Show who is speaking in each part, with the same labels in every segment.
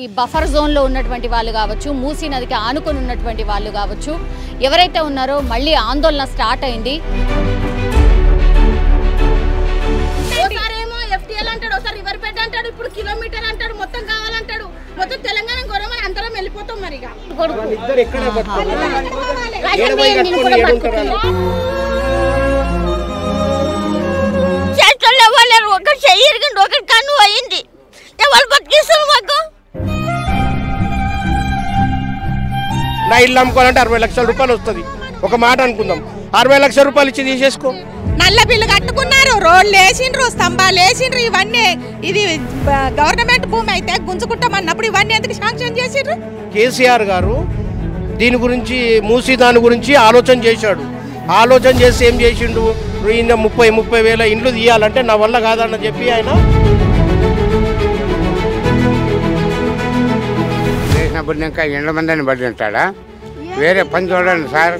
Speaker 1: ఈ బఫర్ జోన్లో ఉన్నటువంటి వాళ్ళు కావచ్చు, మూసీ నదికి ఆనుకొని ఉన్నటువంటి వాళ్ళు కావచ్చు, ఎవరైతే ఉన్నారో మళ్ళీ ఆందోళన స్టార్ట్ అయింది.
Speaker 2: FTL అంటాడు, ఒకసారి రివర్ బెడ్ అంటాడు, ఇప్పుడు కిలోమీటర్ అంటాడు, మొత్తం కావాలంటాడు. మొత్తం తెలంగాణ గొడవని అందరం వెళ్ళిపోతాం. మరి చేతుల్లో వాళ్ళు ఒకరు చెయ్యరు, ఒకరి కన్ను అయింది. ఎవరు బతికిస్తారు మాకు?
Speaker 3: నా ఇల్లు అమ్ముకోవాలంటే 60 లక్షల రూపాయలు వస్తుంది. ఒక మాట అనుకుందాం, 60 లక్షల రూపాయలు ఇచ్చి తీసేసుకో.
Speaker 2: నల్ల బిల్లు కట్టుకున్నారు, రోడ్లు వేసిండ్రు, స్తంభాలు వేసిండ్రు. ఇవన్నీ ఇది గవర్నమెంట్ భూమి అయితే గుంజుకుంటామన్నప్పుడు ఇవన్నీ ఎందుకు శాంక్షన్ చేసిండ్రు?
Speaker 3: కేసీఆర్ గారు దీని గురించి, మూసీ దాని గురించి ఆలోచన చేశాడు. ఆలోచన చేసి ఏం చేసిండు, 30 వేల ఇండ్లు తీయాలంటే నా వల్ల కాదన్న చెప్పి ఆయన
Speaker 4: చేసినప్పుడు ఇంకా ఎండ మందిని బట్టి ఉంటాడా? వేరే పని చూడండి సార్.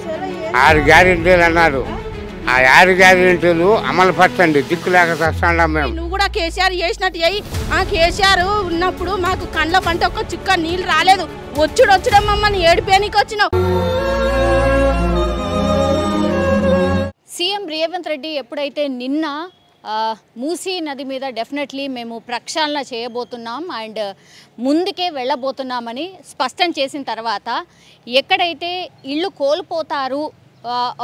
Speaker 4: 6 గ్యారెంటీలు అన్నారు. ఆ 6 గ్యారెంటీలు అమలు పరచండి. దిక్కు లేక వస్తాడా మేము.
Speaker 2: నువ్వు కూడా కేసీఆర్ చేసినట్టు అయ్యి, ఆ కేసీఆర్ ఉన్నప్పుడు మాకు కండ్ల పంట ఒక్క చుక్క నీళ్ళు రాలేదు. వచ్చుడం మమ్మల్ని ఏడిపోయానికి వచ్చినావు.
Speaker 1: సీఎం రేవంత్ రెడ్డి ఎప్పుడైతే నిన్న మూసీ నది మీద డెఫినెట్లీ మేము ప్రక్షాళన చేయబోతున్నాం అండ్ ముందుకే వెళ్ళబోతున్నామని స్పష్టం చేసిన తర్వాత ఎక్కడైతే ఇళ్ళు కోల్పోతారు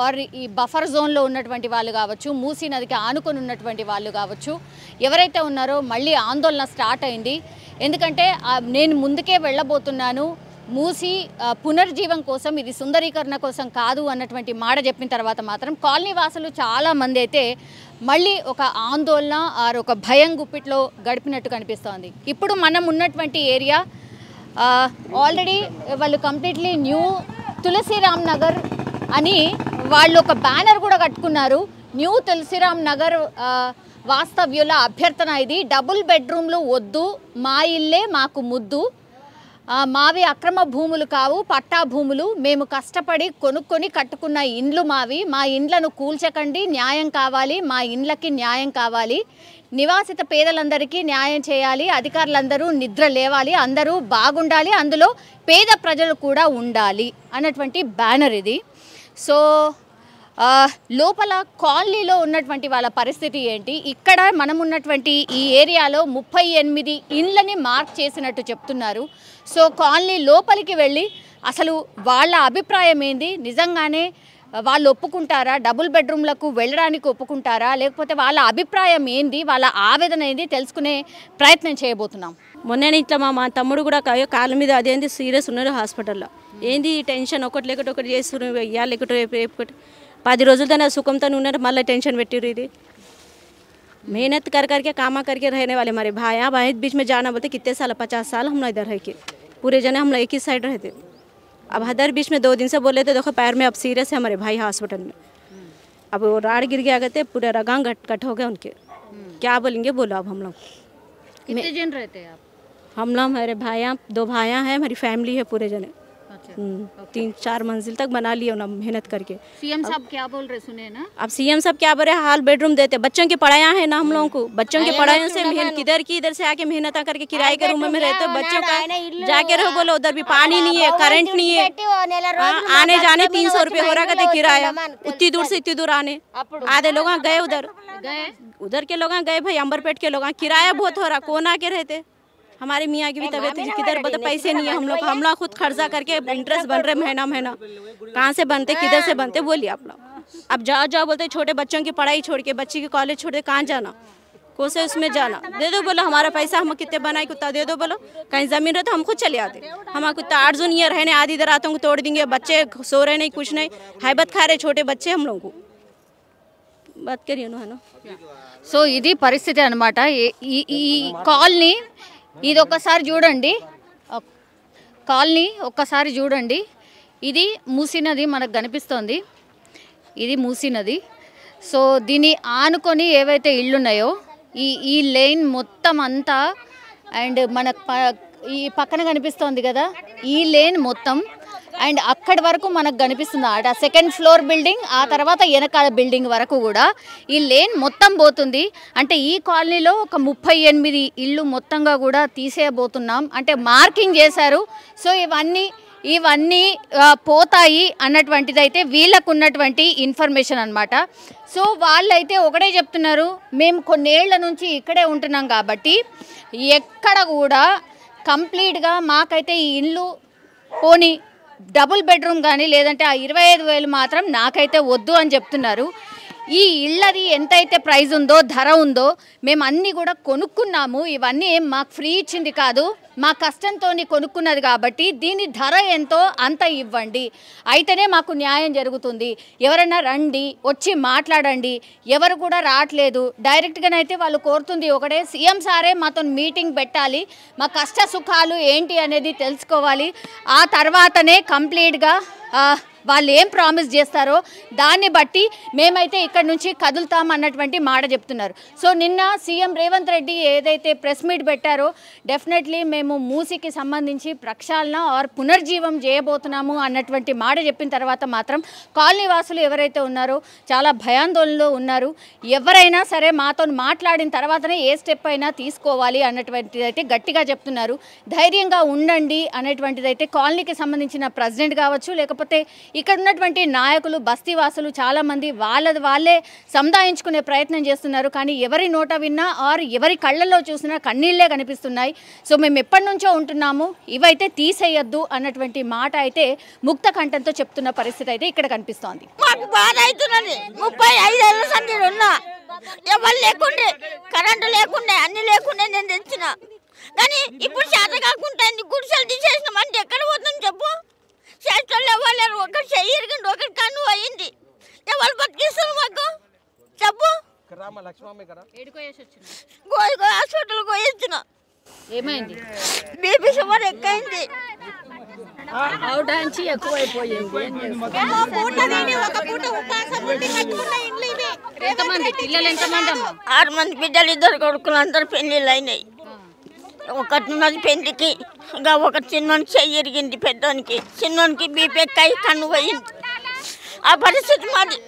Speaker 1: ఆర్ ఈ బఫర్ జోన్లో ఉన్నటువంటి వాళ్ళు కావచ్చు, మూసీ నదికి ఆనుకొని ఉన్నటువంటి వాళ్ళు కావచ్చు, ఎవరైతే ఉన్నారో మళ్ళీ ఆందోళన స్టార్ట్ అయింది. ఎందుకంటే నేను ముందుకే వెళ్ళబోతున్నాను, మూసీ పునర్జీవం కోసం, ఇది సుందరీకరణ కోసం కాదు అన్నటువంటి మాట చెప్పిన తర్వాత మాత్రం కాలనీ వాసులు చాలామంది అయితే మళ్ళీ ఒక ఆందోళన ఆర్ ఒక భయం గుప్పిట్లో గడిపినట్టు కనిపిస్తోంది. ఇప్పుడు మనం ఉన్నటువంటి ఏరియా ఆల్రెడీ వాళ్ళు కంప్లీట్లీ న్యూ తులసిరామ్ నగర్ అని వాళ్ళు ఒక బ్యానర్ కూడా కట్టుకున్నారు. న్యూ తులసిరామ్ నగర్ వాస్తవ్యుల అభ్యర్థన ఇది. డబుల్ బెడ్రూమ్లు వద్దు, మా ఇల్లే మాకు ముద్దు, మావి అక్రమ భూములు కావు, పట్టా భూములు, మేము కష్టపడి కొనుక్కొని కట్టుకున్న ఇండ్లు మావి, మా ఇండ్లను కూల్చకండి, న్యాయం కావాలి, మా ఇండ్లకి న్యాయం కావాలి, నివాసిత పేదలందరికీ న్యాయం చేయాలి, అధికారులందరూ నిద్ర లేవాలి, అందరూ బాగుండాలి, అందులో పేద ప్రజలు కూడా ఉండాలి అన్నటువంటి బ్యానర్ ఇది. సో లోపల కాలనీలో ఉన్నటువంటి వాళ్ళ పరిస్థితి ఏంటి, ఇక్కడ మనం ఉన్నటువంటి ఈ ఏరియాలో 38 ఇండ్లని మార్క్ చేసినట్టు చెప్తున్నారు. సో కాలనీ లోపలికి వెళ్ళి అసలు వాళ్ళ అభిప్రాయం ఏంది, నిజంగానే వాళ్ళు ఒప్పుకుంటారా, డబుల్ బెడ్రూమ్లకు వెళ్ళడానికి ఒప్పుకుంటారా, లేకపోతే వాళ్ళ అభిప్రాయం ఏంది, వాళ్ళ ఆవేదన ఏంది తెలుసుకునే ప్రయత్నం చేయబోతున్నాం.
Speaker 5: మొన్న ఇట్లా మా తమ్ముడు కూడా కాళ్ళ మీద అదేంది సీరియస్ ఉన్నారు హాస్పిటల్లో. ఏంది టెన్షన్, ఒకటి లేకపోతే ఒకటి చేస్తున్నారు, ఇయ్యాలి లేకపోతే రేపు 10 రోజులతో सुखमता उन्होंने मल्ला टेंशन बैठी रही थी। मेहनत कर करके कामा करके रहने वाले हमारे भाई भाई बीच में जाना बोलते कितने साल 50 साल हम लोग इधर है कि पूरे जने हम लोग एक ही साइड रहते। अब हदर बीच में 2 दिन से बोले थे देखो पैर में अब सीरियस है हमारे भाई हॉस्पिटल में। अब वो राड़ गिर गया गए थे, पूरे रगांग कट हो गए उनके। क्या बोलेंगे बोलो। अब हम लोग
Speaker 1: कितने जन रहते हैं आप?
Speaker 5: हम लोग हमारे भाइयाँ 2 भाइयाँ हैं, हमारी फैमिली है पूरे जने। 3-4 मंजिल तक बना लिए ना मेहनत करके।
Speaker 1: सीएम साहब क्या बोल रहे सुने ना?
Speaker 5: अब सीएम साहब क्या बोल रहे हैं, हाल बेडरूम देते, बच्चों की पढ़ाया है ना हम लोगों को, बच्चों की पढ़ाई से किधर की इधर से आके मेहनत करके किराए के रूम में रहते बच्चों का जाके रहो बोलो। उधर भी पानी नहीं है, करंट नहीं है, आने जाने 300 रुपये हो रहा कहते किराया, उतनी दूर से इतनी दूर आने। आधे लोग गए उधर के लोग गए भाई अंबरपेट के लोग, किराया बहुत हो रहा, कौन आके रहते। हमारे मियाँ की भी तबीयत किधर बोलते पैसे नहीं है, हम लोग खुद खर्चा करके इंटरेस्ट बन रहे महीना महीना, कहाँ से बनते किधर से बनते बोलिए आप लोग। अब जाओ बोलते छोटे बच्चों की पढ़ाई छोड़ के, बच्ची की कॉलेज छोड़ के कहाँ जाना, कौन से उसमें जाना। दे दो बोलो हमारा पैसा, हम कितने बनाए कुत्ता दे दो बोलो। कहीं ज़मीन रहे तो हम खुद चले आते, हमारा कुत्ता 8 जून ये रहने आधी इधर आते तोड़ देंगे, बच्चे सो रहे नहीं कुछ नहीं, हैबत खा रहे छोटे बच्चे हम लोगों को। बात करिए ना।
Speaker 1: సో ఇది పరిస్థితి అన్నమాట. ఈ కాలనీ ఇది ఒక్కసారి చూడండి, కాలనీ ఒక్కసారి చూడండి. ఇది మూసీ నది మనకు కనిపిస్తోంది, ఇది మూసీ నది. సో దీన్ని ఆనుకొని ఏవైతే ఇళ్ళు ఉన్నాయో ఈ లైన్ మొత్తం అంతా అండ్ మన ఈ పక్కన కనిపిస్తోంది కదా ఈ లేన్ మొత్తం అండ్ అక్కడి వరకు మనకు కనిపిస్తుంది అట సెకండ్ ఫ్లోర్ బిల్డింగ్, ఆ తర్వాత వెనకాల బిల్డింగ్ వరకు కూడా ఈ లేన్ మొత్తం పోతుంది. అంటే ఈ కాలనీలో ఒక 38 ఇళ్ళు మొత్తంగా కూడా తీసేయబోతున్నాం అంటే మార్కింగ్ చేశారు. సో ఇవన్నీ పోతాయి అన్నటువంటిది అయితే వీళ్ళకు ఉన్నటువంటి ఇన్ఫర్మేషన్ అనమాట. సో వాళ్ళైతే ఒకటే చెప్తున్నారు, మేము కొన్నేళ్ల నుంచి ఇక్కడే ఉంటున్నాం కాబట్టి ఎక్కడ కూడా కంప్లీట్గా మాకైతే ఈ ఇల్లు పోనీ డబుల్ బెడ్రూమ్ కానీ లేదంటే ఆ 25,000 మాత్రం నాకైతే వద్దు అని చెప్తున్నారు. ఈ ఇళ్ళది ఎంతైతే ప్రైస్ ఉందో ధర ఉందో మేము అన్నీ కూడా కొనుక్కున్నాము. ఇవన్నీ ఏం మాకు ఫ్రీ ఇచ్చింది కాదు, మా కష్టంతో కొనుక్కున్నది కాబట్టి దీని ధర ఎంతో అంత ఇవ్వండి, అయితేనే మాకు న్యాయం జరుగుతుంది. ఎవరైనా రండి వచ్చి మాట్లాడండి, ఎవరు కూడా రావట్లేదు. డైరెక్ట్గానైతే వాళ్ళు కోరుతుంది ఒకటే, సీఎం సారే మాతో మీటింగ్ పెట్టాలి, మా కష్ట సుఖాలు ఏంటి అనేది తెలుసుకోవాలి. ఆ తర్వాతనే కంప్లీట్గా వాళ్ళు ఏం ప్రామిస్ చేస్తారో దాన్ని బట్టి మేమైతే ఇక్కడ నుంచి కదులుతాం అన్నటువంటి మాట చెప్తున్నారు. సో నిన్న సీఎం రేవంత్ రెడ్డి ఏదైతే ప్రెస్ మీట్ పెట్టారో డెఫినెట్లీ మేము మూసీకి సంబంధించి ప్రక్షాళన ఆర్ పునర్జీవం చేయబోతున్నాము అన్నటువంటి మాట చెప్పిన తర్వాత మాత్రం కాలనీ వాసులు ఎవరైతే ఉన్నారో చాలా భయాందోళనలో ఉన్నారు. ఎవరైనా సరే మాతో మాట్లాడిన తర్వాతనే ఏ స్టెప్ అయినా తీసుకోవాలి అన్నటువంటిది అయితే గట్టిగా చెప్తున్నారు. ధైర్యంగా ఉండండి అనేటువంటిది అయితే కాలనీకి సంబంధించిన ప్రెసిడెంట్ కావచ్చు, లేకపోతే ఇక్కడ ఉన్నటువంటి నాయకులు బస్తీవాసులు చాలామంది వాళ్ళే సముదాయించుకునే ప్రయత్నం చేస్తున్నారు. కానీ ఎవరి నోట విన్నా ఆర్ ఎవరి కళ్ళల్లో చూసినా కన్నీళ్లే కనిపిస్తున్నాయి. సో మేము ఎప్పటి నుంచో ఉంటున్నాము, ఇవైతే తీసేయొద్దు అన్నటువంటి మాట అయితే ముక్త కంఠంతో చెప్తున్న పరిస్థితి అయితే ఇక్కడ కనిపిస్తోంది.
Speaker 6: మాకు బాధ అవుతున్నది. 35 ఏళ్ళ సంది ఉన్నా, ఎవరు లేకుండే, కరెంటు లేకుండే, అన్ని లేకుండే నేను తెచ్చిన. కానీ ఇప్పుడు చేత కాకుండా అన్ని గుడిసెలు తీసేసినామంటే ఎక్కడ పోతాం చెప్పు? చేతులు ఇవ్వలేరు, ఒకటి చెయ్యి ఇరిగింది, ఒకటి కన్ను అయ్యింది. ఎవరు బతికిస్తారు మాకు చెప్పు? హాస్పిటల్ పోయించిన,
Speaker 1: ఏమైంది?
Speaker 6: బీపీ షుగర్ ఎక్కువైంది.
Speaker 1: ఎంతమంది?
Speaker 6: 6 మంది బిడ్డలు, 2 కొడుకులు, అందరు పెళ్ళిళ్ళు అయినాయి. ఒకటి పెళ్లికి ఇంకా ఒక చిన్నోనికి చెయ్యి ఇరిగింది, పెద్దోనికి, చిన్నోనికి బీపీ ఎక్కాయి, కన్ను పోయింది. ఆ పరిస్థితి మాది.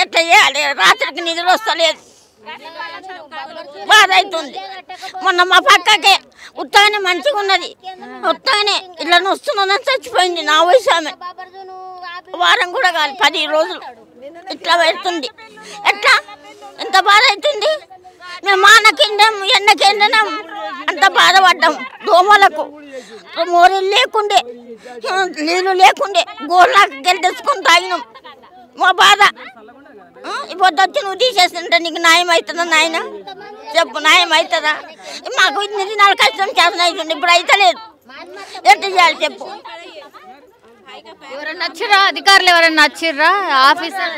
Speaker 6: ఎట్లా చేయాలి? రాత్రికి నిద్ర వస్తలేదు, బాధ అవుతుంది. మొన్న మా పక్కకే ఉత్తగానే మంచిగా ఉన్నది, ఉత్తగానే ఇట్లా వస్తుందని చచ్చిపోయింది. నా వయసు ఆమె, వారం కూడా కాదు 10 రోజులు ఇట్లా పెడుతుంది. ఎట్లా ఎంత బాధ అవుతుంది? మేము మానకిండాం, ఎండకిండినాం, అంత బాధపడ్డాం. దోమలకు మోరీలు లేకుండే, నీళ్ళు లేకుండే, గోళ్ళకి గెలి తెచ్చుకొని తాగినాం. మా బాధ ఇప్పుడు వచ్చి నువ్వు తీసేస్తుంటే నీకు న్యాయం అవుతుందా నాయన? చెప్పు, న్యాయం అవుతుందా? మాకు 2 దినాలు కష్టం చేసిన అవుతుంది, ఇప్పుడు అవుతలేదు. ఎట్లా చేయాలి చెప్పు?
Speaker 1: ఎవరన్నా నచ్చిరా? అధికారులు ఎవరన్నా నచ్చిర్రా? ఆఫీసర్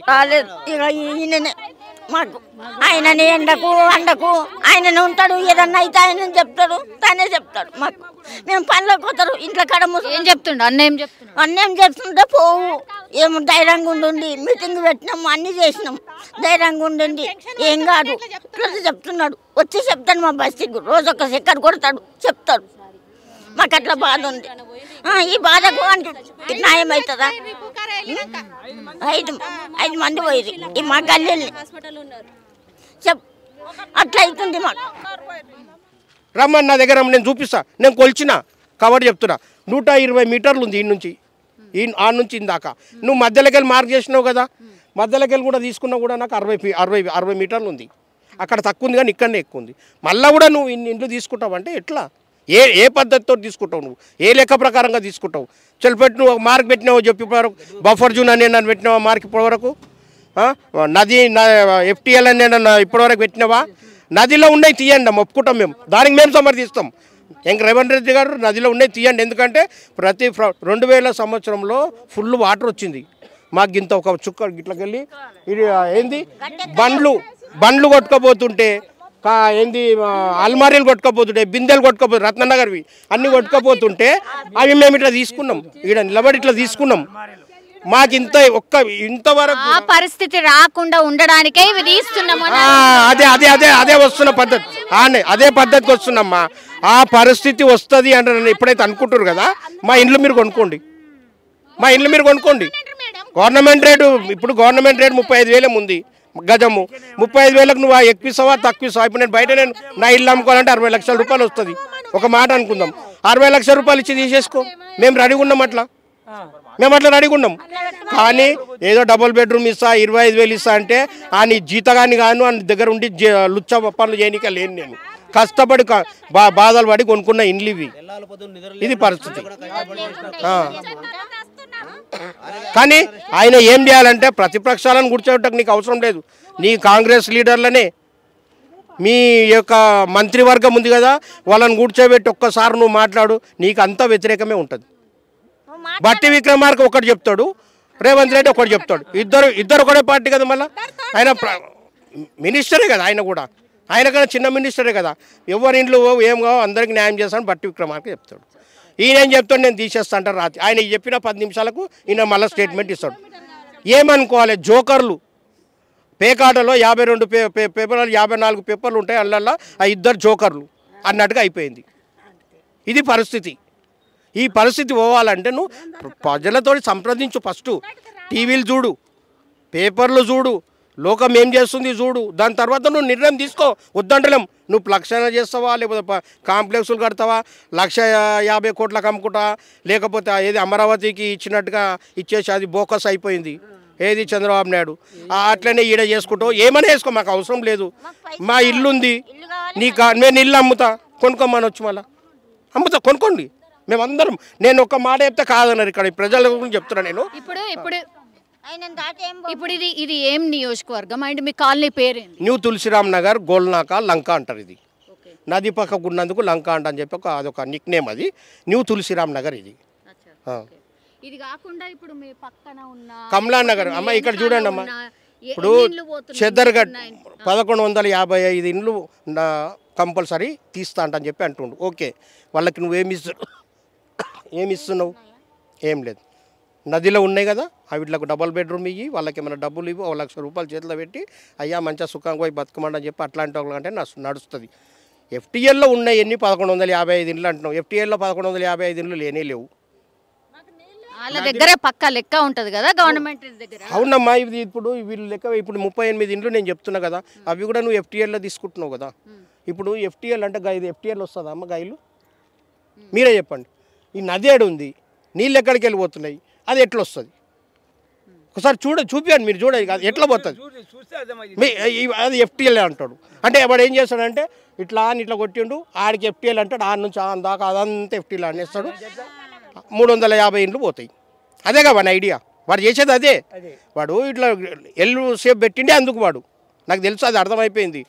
Speaker 6: రాలేదు. ఇక ఈయననే మాకు, ఆయననే ఎండకు అండకు ఆయననే ఉంటాడు. ఏదన్నా అయితే ఆయన చెప్తాడు, తానే చెప్తాడు మాకు. మేము పనిలోకి పోతారు, ఇంట్లో కడ
Speaker 1: ఏం చెప్తుండ? అన్నేం చెప్తున్నాడు?
Speaker 6: అన్నేం చెప్తుంటే పోవు, ఏమో ధైర్యంగా ఉండండి, మీటింగ్ పెట్టినాము, అన్నీ చేసినాం, ధైర్యంగా ఉండండి, ఏం కాదు ఇట్లా చెప్తున్నాడు. వచ్చి చెప్తాడు మా బస్తీకి, రోజు ఒక చక్కెర కొడతాడు, చెప్తాడు. మాకు అట్లా బాధ ఉంది. ఈ బాధకు న్యాయం అవుతుందా? 5 మంది పోయి ఈ మా గల్లెల్ని అట్లా అవుతుంది మాకు.
Speaker 3: రమ్మని నా దగ్గర నేను చూపిస్తా, నేను కొలిచిన కవర్ చెప్తున్నా. 120 మీటర్లు ఉంది ఈ నుంచి, ఆ నుంచి ఇందాక. నువ్వు మధ్యలోకి వెళ్ళి మార్క్ చేసినావు కదా, మధ్యలోకి వెళ్ళి కూడా తీసుకున్నా కూడా నాకు 60 మీటర్లు ఉంది. అక్కడ తక్కువ ఉంది కానీ ఇక్కడనే ఎక్కువ ఉంది. మళ్ళీ కూడా నువ్వు ఇన్ని ఇంట్లో తీసుకుంటావు అంటే ఎట్లా? ఏ పద్ధతితో తీసుకుంటావు? నువ్వు ఏ లెక్క ప్రకారంగా తీసుకుంటావు? చెల్లిపెట్టి నువ్వు మార్క్ పెట్టినావు చెప్పి ఇప్పటివరకు, బఫర్ జూన్ అని నన్ను పెట్టినావా మార్క్ ఇప్పటివరకు? నది FTL అని నేను ఇప్పటివరకు పెట్టినావా? నదిలో ఉన్నాయి తీయండి, ఒప్పుకుంటాం మేము, దానికి మేము సమర్థిస్తాం. రేవంత్ రెడ్డి గారు నదిలో ఉన్నాయి తీయండి. ఎందుకంటే ప్రతి 2000 సంవత్సరంలో ఫుల్ వాటర్ వచ్చింది. మాకు ఇంత ఒక చుక్క ఇట్లకెళ్ళి ఇది ఏంది బండ్లు కొట్టుకపోతుంటే, ఏంది అల్మారీలు కొట్టుకపోతుంటే, బిందెలు కొట్టుకపోతుంటే, రత్ననగర్వి అన్నీ కొట్టుకపోతుంటే అవి మేము ఇట్లా తీసుకున్నాం, ఇక్కడ నిలబడి ఇట్లా తీసుకున్నాం. మాకు ఇంతవరకు
Speaker 1: ఆ పరిస్థితి రాకుండా ఉండడానికే ఇవి తీస్తున్నాము.
Speaker 3: అదే వస్తున్న పద్ధతి, అదే పద్ధతికి వస్తున్నామ్మా. ఆ పరిస్థితి వస్తుంది అంటే నన్ను ఎప్పుడైతే అనుకుంటారు కదా, మా ఇండ్లు మీరు కొనుక్కోండి, మా ఇండ్లు మీరు కొనుక్కోండి. గవర్నమెంట్ రేటు ఇప్పుడు గవర్నమెంట్ రేటు 35,000 ఉంది గజము. 35,000కు నువ్వు ఎక్కువ తక్కువ. ఇప్పుడు నేను నా ఇల్లు అమ్ముకోవాలంటే 60 లక్షల రూపాయలు వస్తుంది. ఒక మాట అనుకుందాం, 60 లక్షల రూపాయలు ఇచ్చి తీసేసుకో. మేము రెడీగా ఉన్నాం, మేము అట్లా రెడీగా ఉన్నాం. కానీ ఏదో డబుల్ బెడ్రూమ్ ఇస్తా 25,000 ఇస్తా అంటే నీ జీతగాని కాను అని దగ్గర ఉండి లుచ్చ పనులు చేయనిక లేని నేను కష్టపడి బాధలు పడి కొనుక్కున్న ఇండ్లు ఇవి. ఇది పరిస్థితి. కానీ ఆయన ఏం చేయాలంటే ప్రతిపక్షాలను కూర్చోవటం నీకు అవసరం లేదు. నీ కాంగ్రెస్ లీడర్లనే మీ యొక్క మంత్రివర్గం ఉంది కదా, వాళ్ళని కూర్చోబెట్టి ఒక్కసారి నువ్వు మాట్లాడు, నీకు అంతా వ్యతిరేకమే ఉంటుంది. బట్టి విక్రమార్క ఒకటి చెప్తాడు, రేవంత్ రెడ్డి ఒకటి చెప్తాడు. ఇద్దరు ఒకటే పార్టీ కదా. మళ్ళీ ఆయన మినిస్టరే కదా, ఆయన కన్నా చిన్న మినిస్టరే కదా. ఎవరి ఇంట్లో ఏం కావో అందరికి న్యాయం చేస్తాను బట్టి విక్రమార్క చెప్తాడు. ఈయన ఏం చెప్తాడు, నేను తీసేస్తా అంటారు రాత్రి. ఆయన చెప్పిన 10 నిమిషాలకు ఈయన మళ్ళీ స్టేట్మెంట్ ఇస్తాడు. ఏమనుకోవాలి, జోకర్లు పేకాటలో 52 పేపర్లు 54 పేపర్లు ఉంటాయి, అల్లల్లా ఆ ఇద్దరు జోకర్లు అన్నట్టుగా అయిపోయింది. ఇది పరిస్థితి. ఈ పరిస్థితి పోవాలంటే నువ్వు ప్రజలతో సంప్రదించు. ఫస్ట్ టీవీలు చూడు, పేపర్లు చూడు, లోకం ఏం చేస్తుంది చూడు. దాని తర్వాత నువ్వు నిర్ణయం తీసుకో. వద్దంటలేం. నువ్వు లక్షణ చేస్తావా, లేకపోతే కాంప్లెక్స్లు కడతావా, 150 కోట్లకు అమ్ముకుంటా, లేకపోతే ఏది అమరావతికి ఇచ్చినట్టుగా ఇచ్చేసి అది బోకస్ అయిపోయింది ఏది చంద్రబాబు నాయుడు. అట్లనే ఈడ చేసుకుంటావు, ఏమైనా వేసుకో, మాకు అవసరం లేదు. మా ఇల్లు ఉంది, నేను ఇల్లు అమ్ముతా, కొనుక్కోమని వచ్చి మళ్ళీ అమ్ముతా, కొనుక్కోండి. మేమందరం, నేను ఒక మాట చెప్తే కాదన్నారు. ఇక్కడ ప్రజల గురించి చెప్తున్నా నేను.
Speaker 1: ఇప్పుడు ఇది ఏం నియోజకవర్గం అండ్ మీ కాలనీ పేరేంటి?
Speaker 3: న్యూ తులసిరామ్ నగర్, గోల్నాక, లంక అంటారు. ఇది నది పక్కకు ఉన్నందుకు లంక అంట అని చెప్పి అదొక నిక్ నేమ్. అది న్యూ తులసిరామ్ నగర్. ఇది
Speaker 1: ఇది కాకుండా ఇప్పుడు మీ పక్కన ఉన్న
Speaker 3: కమలా నగర్. అమ్మ ఇక్కడ చూడండి అమ్మ, ఇప్పుడు చెద్దర్గఢ్ 1155 ఇండ్లు కంపల్సరీ తీస్తా అంటని చెప్పి అంటుండు. ఓకే, వాళ్ళకి ఏమిస్తున్నావు? ఏం లేదు. నదిలో ఉన్నాయి కదా, వీటికి డబుల్ బెడ్రూమ్ ఇవ్వి, వాళ్ళకి ఏమైనా డబ్బులు ఇవ్వు, 1 లక్ష రూపాయలు చేతిలో పెట్టి అయ్యా మంచిగా సుఖంగా పోయి బతుకమండి చెప్పి అట్లాంటి వాళ్ళకంటే నడుస్తుంది. ఎఫ్టీఎల్లో ఉన్నాయి ఎన్ని 1155 ఇండ్లు అంటున్నావు. ఎఫ్టీఎల్లో 1155 ఇండ్లు లేనే లేవు.
Speaker 1: వాళ్ళ దగ్గర పక్క లెక్క ఉంటుంది కదా గవర్నమెంట్ దగ్గర.
Speaker 3: అవునమ్మా, ఇది ఇప్పుడు వీళ్ళు లెక్క ఇప్పుడు 38 ఇండ్లు నేను చెప్తున్నా కదా, అవి కూడా నువ్వు ఎఫ్టీఎల్లో తీసుకుంటున్నావు కదా. ఇప్పుడు ఎఫ్టీఎల్ అంటే ఇది ఎఫ్టీఎల్ వస్తుందా అమ్మ గాయలు? మీరే చెప్పండి. ఈ నది ఏడు ఉంది, నీళ్ళు ఎక్కడికి వెళ్ళిపోతున్నాయి, అది ఎట్లా వస్తుంది? ఒకసారి చూపించండి, మీరు చూడండి, అది ఎట్లా పోతుంది. అది ఎఫ్టీఎల్ అంటాడు. అంటే వాడు ఏం చేస్తాడంటే ఇట్లా కొట్టిండు, ఆడికి ఎఫ్టీఎల్ అంటాడు, ఆడి నుంచి దాకా అదంతా ఎఫ్టీఎల్ అనేస్తాడు. 350 ఇండ్లు పోతాయి. అదేగా వాడి ఐడియా, వాడు చేసేది అదే. వాడు ఇట్లా ఎల్లు సేపు పెట్టిండే అందుకు వాడు, నాకు తెలుసు, అది అర్థమైపోయింది.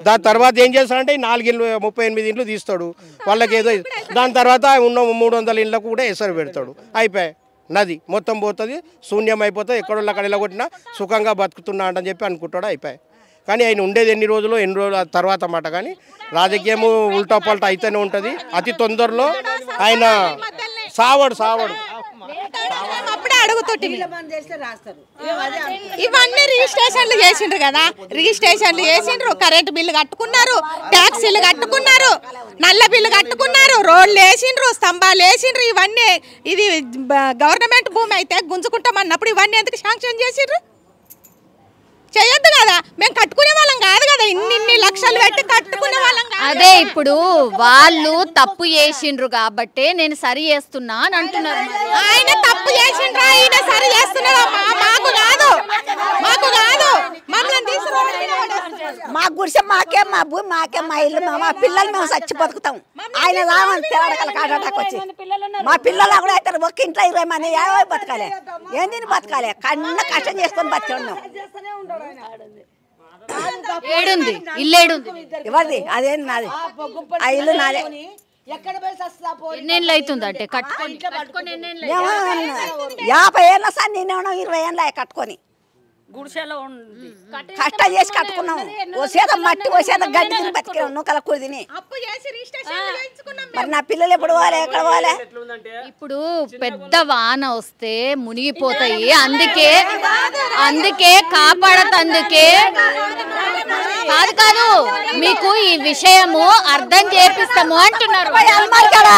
Speaker 3: దాని తర్వాత ఏం చేస్తాడంటే 38 ఇండ్లు తీస్తాడు వాళ్ళకి ఏదో. దాని తర్వాత ఉన్న 300 ఇండ్లకు కూడా ఎసరు పెడతాడు. అయిపోయాయి, నది మొత్తం పోతుంది, శూన్యం అయిపోతుంది. ఎక్కడో అక్కడ ఇలా కొట్టినా సుఖంగా బతుకుతున్నా అని చెప్పి అనుకుంటాడు. అయిపోయాయి. కానీ ఆయన ఉండేది ఎన్ని రోజులు తర్వాత మాట. కానీ రాజకీయము ఉల్టా పల్టా అయితేనే ఉంటుంది. అతి తొందరలో ఆయన సావడు.
Speaker 2: అప్పుడే అడుగుతుంటే ఇవన్నీ రిజిస్ట్రేషన్లు చేసిండ్రు కదా, రిజిస్ట్రేషన్లు చేసిండ్రు, కరెంటు బిల్లు కట్టుకున్నారు, ట్యాక్సీలు కట్టుకున్నారు, నల్ల బిల్లు కట్టుకున్నారు, రోడ్లు వేసిండ్రు, స్తంభాలు వేసిండ్రు. ఇవన్నీ ఇది గవర్నమెంట్ భూమి అయితే గుంజుకుంటామన్నప్పుడు ఇవన్నీ ఎందుకు శాంక్షన్ చేసిండ్రు? చేయొద్దు కదా, మేము కట్టుకునే వాళ్ళం కాదు కదా, ఇన్ని లక్షలు పెట్టి కట్టుకునే వాళ్ళం.
Speaker 1: అదే ఇప్పుడు వాళ్ళు తప్పు చేసిండ్రు కాబట్టి నేను సరి చేస్తున్నా అని అంటున్నారు.
Speaker 2: ఆయన తప్పు చేసిండ్రు, ఆయన సరి చేస్తున్నారు. మాకు కాదు మమ్మల్ని
Speaker 6: మా గుడిసె మాకే, మా భూమి మాకే, మా ఇల్లు మా పిల్లలు మేము చచ్చి బతుకుతాం. ఆయన రామని తెరడకల కాటాకు వచ్చి మా పిల్లలు కూడా అయితే ఒక్క ఇంట్లో 20 మంది బతకాలి. ఏంది బతకాలి? కన్న కష్టం చేసుకొని బతికున్నాం.
Speaker 1: ఏడుంది ఇల్లు
Speaker 6: ఎవరిది? అదేం నాది, ఆ ఇల్లు నాదే.
Speaker 1: ఎన్నేళ్ళు అవుతుంది అంటే కట్టుకొని
Speaker 6: 50 ఏళ్ళ సార్, నేనేమో 20 ఏళ్ళ కట్టుకొని.
Speaker 5: గుడిసెలో ఉంది
Speaker 7: కట్ట చేసి కట్టుకున్నాం ఓసేద మట్టి ఓసేద గడ్డి తిని బతికినాం నూకల కూడి తిని మరి నా పిల్లలు ఎప్పుడు పోవాలి ఎక్కడ పోవాలి
Speaker 1: ఇప్పుడు పెద్ద వాన వస్తే మునిగిపోతాయి అందుకే కాపాడతందుకే కాదు మీకు ఈ విషయము అర్థం చేపిస్తాము అంటున్నారు
Speaker 7: అల్మారి కాడ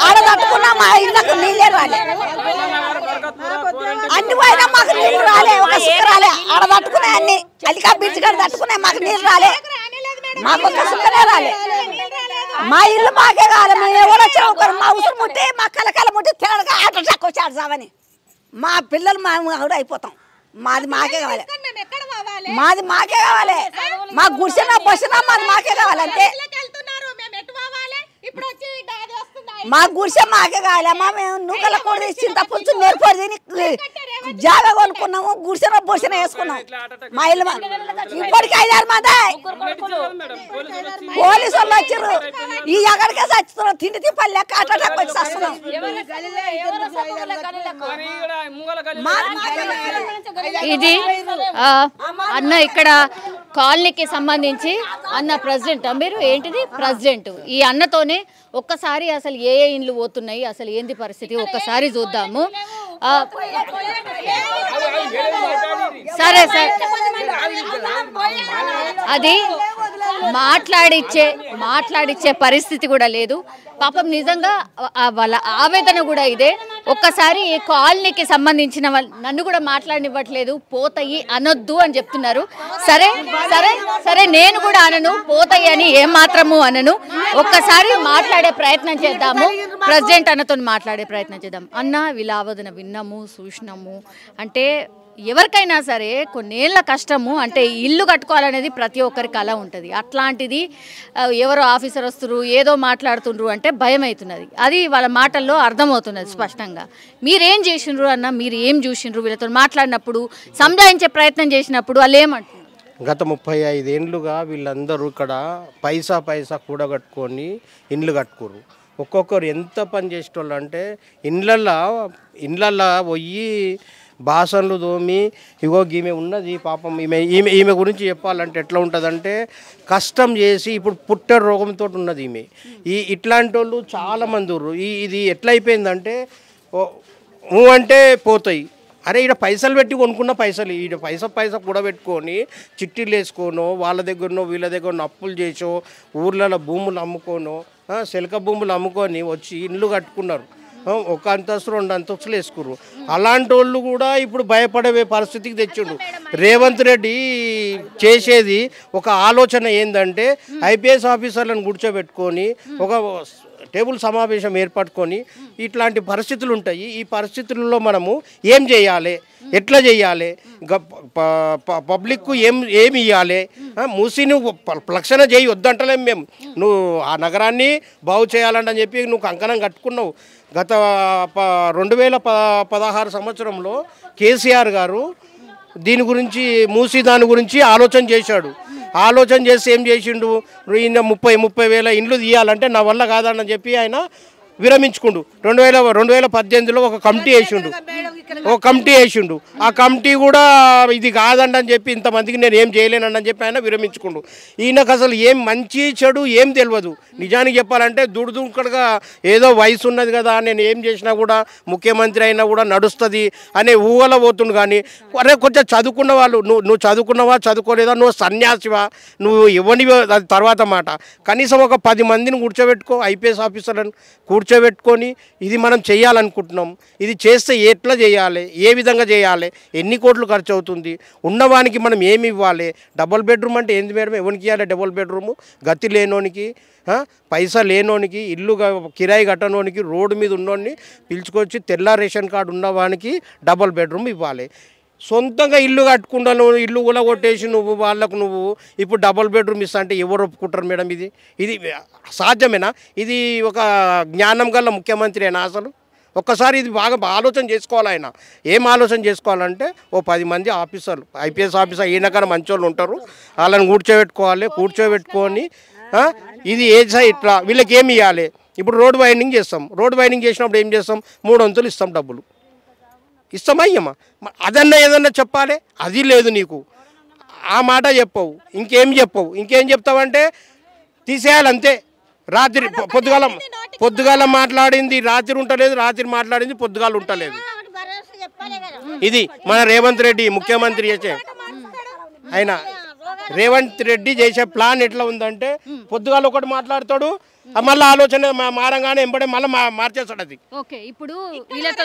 Speaker 7: ఆడ తట్టుకున్నా మా ఇళ్ళకు నీళ్ళే రాలే అన్ని పోయినా మాకు నీళ్ళు రాలే ఒక సుక్క రాలే ఆడ తట్టుకున్నాయి అన్ని అలికా బీచ్ కాడ తట్టుకున్నాయి మాకు నీళ్ళు రాలే మాకు ఒక సుక్కనే రాలే మా ఇల్లు మాకే కావాలి మేము ఎవరు వచ్చినా ఒకరు మా ఉసురు ముట్టి మా కలకల ముట్టి తినగా ఆట అటాక్ వచ్చాడు సావని మా పిల్లలు మేము కూడా అయిపోతాం మాది మాకే కావాలి మాది మాకే కావాలి మా గుడిసినా బొసినా మాది మాకే కావాలి అంతే మా గుడిసె మాకే కావాలి మా మేము నూకల కూడి చింతపులుసు నేర్పడి తిని జాగా కొనుక్కున్నాము గుడిసెన బొసిన వేసుకున్నాం మా ఇల్లు ఇప్పటికి 5-6 మంది పోలీసు వాళ్ళు వచ్చారు ఈ ఎక్కడికే చచ్చుతున్నాం తిండి తిప్పలు లెక్క అటాక్ వచ్చి వస్తున్నాం
Speaker 1: ఇది అన్న ఇక్కడ కాలనీకి సంబంధించి అన్న ప్రెసిడెంట్ మీరు ఏంటిది ప్రెసిడెంట్ ఈ అన్నతోనే ఒక్కసారి అసలు ఏ ఇండ్లు పోతున్నాయి అసలు ఏంది పరిస్థితి ఒక్కసారి చూద్దాము సరే సరే అది మాట్లాడిచ్చే పరిస్థితి కూడా లేదు పాపం నిజంగా వాళ్ళ ఆవేదన కూడా ఇదే ఒక్కసారి ఈ కాలనీకి సంబంధించిన నన్ను కూడా మాట్లాడనివ్వట్లేదు పోతాయి అనొద్దు అని చెప్తున్నారు సరే సరే సరే నేను కూడా అనను పోతాయి అని ఏమాత్రము అనను ఒక్కసారి మాట్లాడే ప్రయత్నం చేద్దాము ప్రెసిడెంట్ అన్నతో మాట్లాడే ప్రయత్నం చేద్దాం అన్న వీళ్ళ ఆవేదన విన్నాము చూసినాము అంటే ఎవరికైనా సరే కొన్నేళ్ల కష్టము అంటే ఇల్లు కట్టుకోవాలనేది ప్రతి ఒక్కరి కళ ఉంటుంది అట్లాంటిది ఎవరో ఆఫీసర్ వస్తున్నారు ఏదో మాట్లాడుతుండ్రు అంటే భయం అవుతున్నది అది వాళ్ళ మాటల్లో అర్థమవుతున్నది స్పష్టంగా మీరేం చేసిండ్రు అన్న మీరు ఏం చూసిండ్రు వీళ్ళతో మాట్లాడినప్పుడు సంజాయించే ప్రయత్నం చేసినప్పుడు వాళ్ళు ఏమంటున్నారు
Speaker 3: గత 35 ఏండ్లుగా వీళ్ళందరూ ఇక్కడ పైసా కూడగట్టుకొని ఇండ్లు కట్టుకోరు ఒక్కొక్కరు ఎంత పని చేసేటోళ్ళు అంటే ఇండ్లల్లో పోయి బాసన్లు తోమి ఇగో ఈమె ఉన్నది పాపం ఈమె గురించి చెప్పాలంటే ఎట్లా ఉంటుందంటే కష్టం చేసి ఇప్పుడు పుట్టే రోగంతో ఉన్నది ఈమె ఇట్లాంటి వాళ్ళు చాలామంది ఇది ఎట్లా అయిపోయిందంటే అంటే పోతాయి అరే ఈడ పైసలు పెట్టి కొనుక్కున్న పైసలు ఈడ పైసా కూడా పెట్టుకొని చిట్టీలు వేసుకోనో వాళ్ళ దగ్గరనో వీళ్ళ దగ్గర అప్పులు చేసో ఊర్లలో భూములు అమ్ముకోనో శిల్క భూములు అమ్ముకొని వచ్చి ఇల్లు కట్టుకున్నారు ఒక అంతస్తు 2 అంతస్తులు వేసుకున్నారు అలాంటి వాళ్ళు కూడా ఇప్పుడు భయపడే పరిస్థితికి తెచ్చిండు రేవంత్ రెడ్డి చేసేది ఒక ఆలోచన ఏంటంటే ఐపీఎస్ ఆఫీసర్లను కూర్చోబెట్టుకొని ఒక టేబుల్ సమావేశం ఏర్పట్టుకొని ఇట్లాంటి పరిస్థితులు ఉంటాయి ఈ పరిస్థితుల్లో మనము ఏం చేయాలి ఎట్లా చేయాలి పబ్లిక్కు ఏమి ఇవ్వాలి మూసిని లక్షణ చేయి వద్దంటలేము మేము నువ్వు ఆ నగరాన్ని బాగు చేయాలని చెప్పి నువ్వు కంకణం కట్టుకున్నావు గత 2016 సంవత్సరంలో కేసీఆర్ గారు దీని గురించి దాని గురించి ఆలోచన చేసి ఏం చేసిండు ఈయన 30 వేల ఇండ్లు తీయాలంటే నా వల్ల కాదని చెప్పి ఆయన విరమించుకుండు 2018లో ఒక కమిటీ వేసిండు ఆ కమిటీ కూడా ఇది కాదండి అని చెప్పి ఇంతమందికి నేను ఏం చేయలేనండి అని చెప్పి ఆయన విరమించుకుండు ఈయనకు అసలు ఏం మంచి చెడు ఏం తెలియదు నిజానికి చెప్పాలంటే దుడుదుడుకడుగా ఏదో వయసు ఉన్నది కదా నేను ఏం చేసినా కూడా ముఖ్యమంత్రి అయినా కూడా నడుస్తుంది అనే ఊహలో పోతుండు కానీ అరే కొంచెం చదువుకున్న వాళ్ళు నువ్వు చదువుకున్నావా చదువుకోలేదా నువ్వు సన్యాసివా నువ్వు ఇవ్వనివో అది తర్వాత మాట కనీసం ఒక 10 మందిని కూర్చోబెట్టుకో ఐపీఎస్ ఆఫీసర్లను కూర్చోబెట్టుకొని ఇది మనం చేయాలనుకుంటున్నాం ఇది చేస్తే ఎట్లా చేయాలి ఏ విధంగా చేయాలి ఎన్ని కోట్లు ఖర్చు అవుతుంది ఉన్నవానికి మనం ఏమి ఇవ్వాలి డబుల్ బెడ్రూమ్ అంటే ఏంది మేడం ఎవరికి ఇవ్వాలి డబుల్ బెడ్రూము గతి లేనోనికి పైసా లేనోనికి ఇల్లు కిరాయి కట్టనోనికి రోడ్డు మీద ఉన్నోని పిలుచుకొచ్చి తెల్ల రేషన్ కార్డు ఉన్నవానికి డబుల్ బెడ్రూమ్ ఇవ్వాలి సొంతంగా ఇల్లు కట్టుకుంటాను ఇల్లు కూడా కొట్టేసి నువ్వు నువ్వు ఇప్పుడు డబుల్ బెడ్రూమ్ ఇస్తా అంటే ఎవరు ఒప్పుకుంటారు మేడం ఇది సాధ్యమేనా ఇది ఒక జ్ఞానం గల ముఖ్యమంత్రి అయినా అసలు ఒక్కసారి ఇది బాగా ఆలోచన చేసుకోవాలి ఆయన ఏం ఆలోచన చేసుకోవాలంటే ఓ 10 మంది ఆఫీసర్లు ఐపీఎస్ ఆఫీసర్ ఈయనకన్నా మంచోళ్ళు ఉంటారు వాళ్ళని కూర్చోబెట్టుకొని ఇది ఇట్లా వీళ్ళకి ఏమి ఇవ్వాలి ఇప్పుడు రోడ్ వైండింగ్ చేస్తాం రోడ్ వైండింగ్ చేసినప్పుడు ఏం చేస్తాం 3 వంతులు ఇస్తాం డబ్బులు ఇస్తామా ఇయ్యమా? అదన్నా ఏదన్నా చెప్పాలి, అది లేదు నీకు. ఆ మాట చెప్పవు, ఇంకేం చెప్తావంటే తీసేయాలి అంతే. రాత్రి పొద్దుగాల మాట్లాడింది రాత్రి ఉంటలేదు, రాత్రి మాట్లాడింది పొద్దుగాల ఉంటలేదు. ఇది మన రేవంత్ రెడ్డి ముఖ్యమంత్రి చేసే ఆయన రేవంత్ రెడ్డి చేసే ప్లాన్ ఎట్లా ఉందంటే పొద్దుగాల ఒకటి మాట్లాడతాడు, మళ్ళీ ఆలోచన మారంగానే ఎంబడే మళ్ళీ మార్చేస్తాడు అది.
Speaker 1: ఓకే, ఇప్పుడు వీళ్ళతో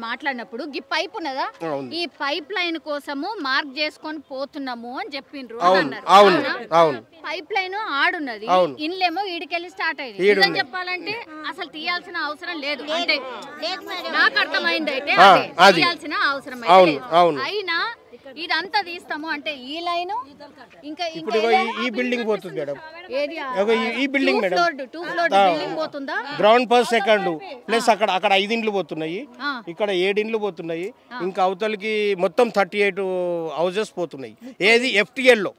Speaker 1: మాట్లాడినప్పుడు ఈ పైప్ ఉన్నదా, ఈ పైప్ లైన్ కోసము మార్క్ చేసుకొని పోతున్నాము అని చెప్పిండ్రు. పైప్ లైన్ ఆడున్నది, ఇన్లేమో ఈడికెళ్ళి స్టార్ట్ అయింది. నిజం చెప్పాలంటే అసలు తీయాల్సిన అవసరం లేదు, అంటే నాకు అర్థమైంది అయితే తీయాల్సిన అవసరం అయినా ఇదంతా తీస్తాము అంటే ఈ లైన్ ఇంకా
Speaker 3: ఇప్పుడు ఈ బిల్డింగ్ పోతుంది మేడం, ఈ బిల్డింగ్ మేడం
Speaker 1: 2 ఫ్లోర్ బిల్డింగ్ పోతుందా,
Speaker 3: గ్రౌండ్ ఫస్ట్ సెకండ్ ప్లస్ అక్కడ 5 ఇండ్లు పోతున్నాయి, ఇక్కడ 7 ఇండ్లు పోతున్నాయి, ఇంకా అవతలకి మొత్తం 38 హౌసెస్ పోతున్నాయి. ఏది FTL లో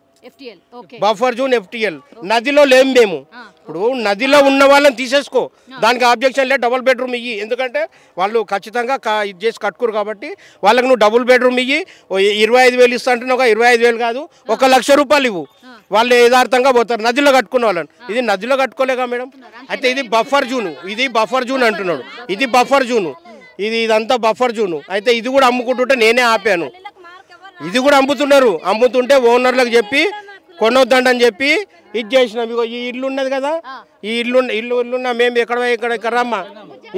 Speaker 3: బఫర్ జోన్ FTL. నదిలో లేము మేము. ఇప్పుడు నదిలో ఉన్న వాళ్ళని తీసేసుకో, దానికి ఆబ్జెక్షన్ లేదు, డబుల్ బెడ్రూమ్ ఇయ్యి. ఎందుకంటే వాళ్ళు ఖచ్చితంగా ఇది చేసి కట్టుకోరు కాబట్టి వాళ్ళకి నువ్వు డబుల్ బెడ్రూమ్ ఇయ్యి. 25,000 ఇస్తా అంటే ఒక 25,000 కాదు, 1,00,000 రూపాయలు ఇవ్వు. వాళ్ళు యథార్థంగా పోతారు నదిలో కట్టుకున్న వాళ్ళని. ఇది నదిలో కట్టుకోలేగా మేడం. అయితే ఇది బఫర్ జూన్ అంటున్నాడు. ఇది బఫర్ జూను, ఇదంతా బఫర్ జూను. అయితే ఇది కూడా అమ్ముకుంటుంటే నేనే ఆపాను. ఇది కూడా అమ్ముతుంటే ఓనర్లకు చెప్పి కొనొద్దండి చెప్పి ఇది చేసినాం. ఇగో ఈ ఇల్లు ఉన్నది కదా, ఈ ఇల్లున్నా మేము ఇక్కడ రమ్మా,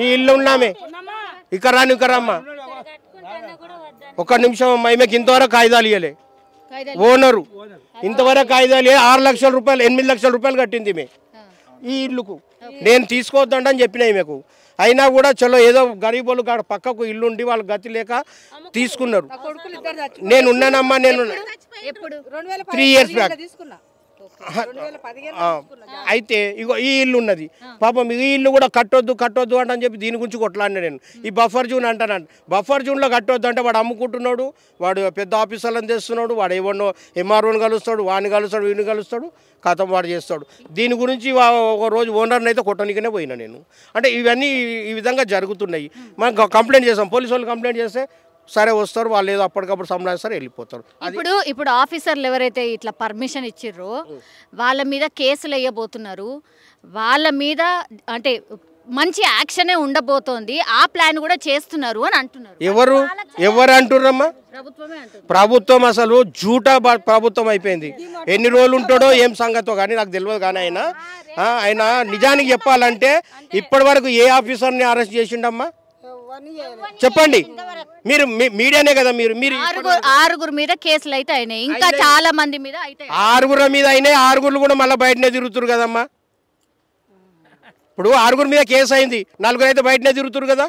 Speaker 3: ఈ ఇల్లు ఉన్నామే, ఇక్కడ రమ్మా. ఒక్క నిమిషం అమ్మా, ఈమెకి ఇంతవరకు కాగితాలు ఇవ్వలే ఓనరు, ఇంతవరకు కాగితాలు 6 లక్షల రూపాయలు 8 లక్షల రూపాయలు కట్టింది ఈమె ఈ ఇల్లుకు. నేను తీసుకోవద్దండి చెప్పిన ఈమెకు. అయినా కూడా చలో ఏదో గరీబోళ్ళు పక్కకు ఇల్లు ఉండి వాళ్ళు గతి లేక తీసుకున్నారు. నేను ఉన్నానమ్మా, నేను 3 ఇయర్స్ బ్యాక్. అయితే ఇగో ఈ ఇల్లు ఉన్నది పాపం, ఈ ఇల్లు కూడా కట్టొద్దు అని చెప్పి దీని గురించి కొట్లాడినా నేను. ఈ బఫర్ జూన్ అంటానంట, బఫర్ జూన్లో కట్టొద్దు అంటే వాడు అమ్ముకుంటున్నాడు, వాడు పెద్ద ఆఫీసర్లను తెస్తున్నాడు, వాడు ఏమన్నా MROని కలుస్తాడు, వాడిని కలుస్తాడు, వీడిని కలుస్తాడు, కథం వాడు చేస్తాడు. దీని గురించి ఒక రోజు ఓనర్ని అయితే కొట్టడానికనే పోయినా నేను. అంటే ఇవన్నీ ఈ విధంగా జరుగుతున్నాయి. మనం కంప్లైంట్ చేస్తాం, పోలీసు వాళ్ళు కంప్లైంట్ చేస్తే సరే వస్తారు, వాళ్ళు ఏదో అప్పటికప్పుడు సంలాయిస్తారు, వెళ్ళిపోతారు.
Speaker 1: ఇప్పుడు ఆఫీసర్లు ఎవరైతే ఇట్లా పర్మిషన్ ఇచ్చిర్రో వాళ్ళ మీద కేసులు వేయబోతున్నారు, వాళ్ళ మీద అంటే మంచి యాక్షనే ఉండబోతోంది, ఆ ప్లాన్ కూడా చేస్తున్నారు అని అంటున్నారు.
Speaker 3: ఎవరు అంటుర్రమ్మా? ప్రభుత్వం అసలు జూటా ప్రభుత్వం అయిపోయింది. ఎన్ని రోజులు ఉంటాడో ఏం సంగతో కానీ నాకు తెలియదు. కానీ ఆయన నిజానికి చెప్పాలంటే ఇప్పటి వరకు ఏ ఆఫీసర్ని అరెస్ట్ చేసిండమ్మా చెప్పండి. మీరు మీడియానే కదా, మీరు
Speaker 1: 6 మీద కేసులు అయితే అయినాయి, ఇంకా చాలా మంది మీద అయితే
Speaker 3: 6 మీద అయినాయి. 6 కూడా మళ్ళీ బయటనే తిరుగుతురు కదమ్మా. ఇప్పుడు 6 మీద కేసు అయింది, 4 అయితే బయటనే తిరుగుతురు కదా,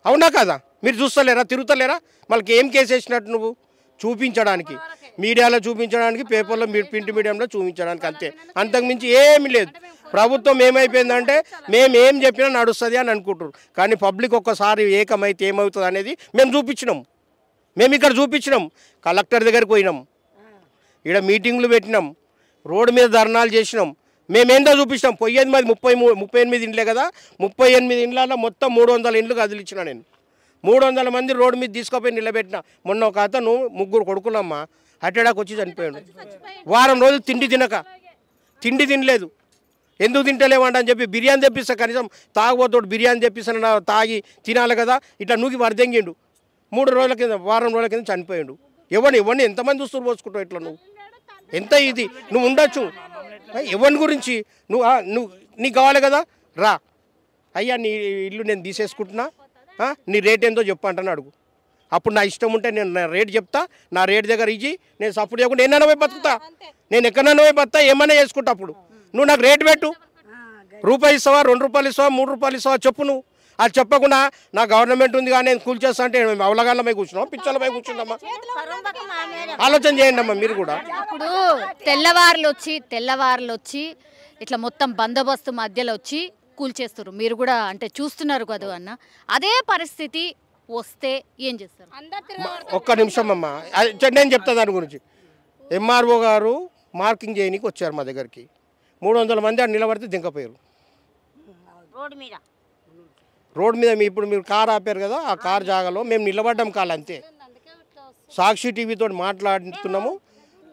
Speaker 3: అవునా కదా? మీరు చూస్తలేరా, తిరుగుతలేరా? మళ్ళీ ఏం కేసు వేసినట్టు నువ్వు చూపించడానికి, మీడియాలో చూపించడానికి, పేపర్లో ప్రింట్ మీడియంలో చూపించడానికి, అంతే. అంతకుమించి ఏమీ లేదు. ప్రభుత్వం ఏమైపోయిందంటే మేమేం చెప్పినా నడుస్తుంది అని అనుకుంటారు, కానీ పబ్లిక్ ఒక్కసారి ఏకమైతే ఏమవుతుంది అనేది మేము ఇక్కడ చూపించినాం. కలెక్టర్ దగ్గరికి పోయినాం, ఇక్కడ మీటింగ్లు పెట్టినాం, రోడ్డు మీద ధర్నాలు చేసినాం. మేమేందో చూపించినాం. పోయేది మాది 38 ఇండ్లే కదా, 38 ఇండ్లలో మొత్తం 300 ఇండ్లు కదిలిచ్చిన నేను. 300 మంది రోడ్డు మీద తీసుకుపోయి నిలబెట్టిన. మొన్న ఒక అతను 3 కొడుకులమ్మ అటాక్ వచ్చి చనిపోయాడు. వారం రోజులు తిండి తినలేదు. ఎందుకు తింటలేమంట అని చెప్పి బిర్యానీ తెప్పిస్తా, కనీసం తాగబోతాడు బిర్యానీ తెప్పిస్తాను, తాగి తినాలి కదా, ఇట్లా నూకి వరదెంగిండు. 3 వారం రోజుల కింద చనిపోయాడు. ఎవరిని ఎంతమంది చూస్తూ పోసుకుంటావు ఇట్లా? నువ్వు ఎంత ఇది నువ్వు ఉండొచ్చు, ఎవరి గురించి నీకు కావాలి కదా, రా అయ్యా నీ ఇల్లు నేను తీసేసుకుంటున్నా, నీ రేట్ ఏందో చెప్పు అంటాను అడుగు. అప్పుడు నా ఇష్టం ఉంటే నేను నా రేట్ చెప్తా, నా రేట్ దగ్గర ఇచ్చి నేను సపోర్ట్ చేయకుండా ఎన్నైనా పోయి బతుకుతా, నేను ఎక్కడైనా పోయి బతుకుతా, ఏమైనా చేసుకుంటా. అప్పుడు నువ్వు నాకు రేట్ పెట్టు, రూపాయి ఇస్తావా, 2 రూపాయలు ఇస్తావా, 3 రూపాయలు ఇస్తావా చెప్పు. నువ్వు అది చెప్పకుండా నా గవర్నమెంట్ ఉంది కానీ నేను కూల్ చేస్తా అంటే అవలగాళ్ళపై కూర్చున్నాం, పిచ్చలపై కూర్చున్నామా? ఆలోచన చేయండి అమ్మా మీరు కూడా.
Speaker 1: ఇప్పుడు తెల్లవారులు వచ్చి ఇట్లా మొత్తం బందోబస్తు మధ్యలో వచ్చి కూల్చేస్తారు, మీరు కూడా అంటే చూస్తున్నారు కదా అన్న. అదే పరిస్థితి వస్తే ఏం చేస్తారు?
Speaker 3: ఒక్క నిమిషం అమ్మా, నేను చెప్తా దాని గురించి. MRO గారు మార్కింగ్ చేయడానికి వచ్చారు మా దగ్గరికి. 300 మంది అక్కడ నిలబడితే దింకపోయారు. రోడ్ మీద ఇప్పుడు మీరు కార్ ఆపారు కదా, ఆ కార్ జాగాలో మేము నిలబడ్డాం కాలు అంతే. సాక్షి టీవీతో మాట్లాడుతున్నాము,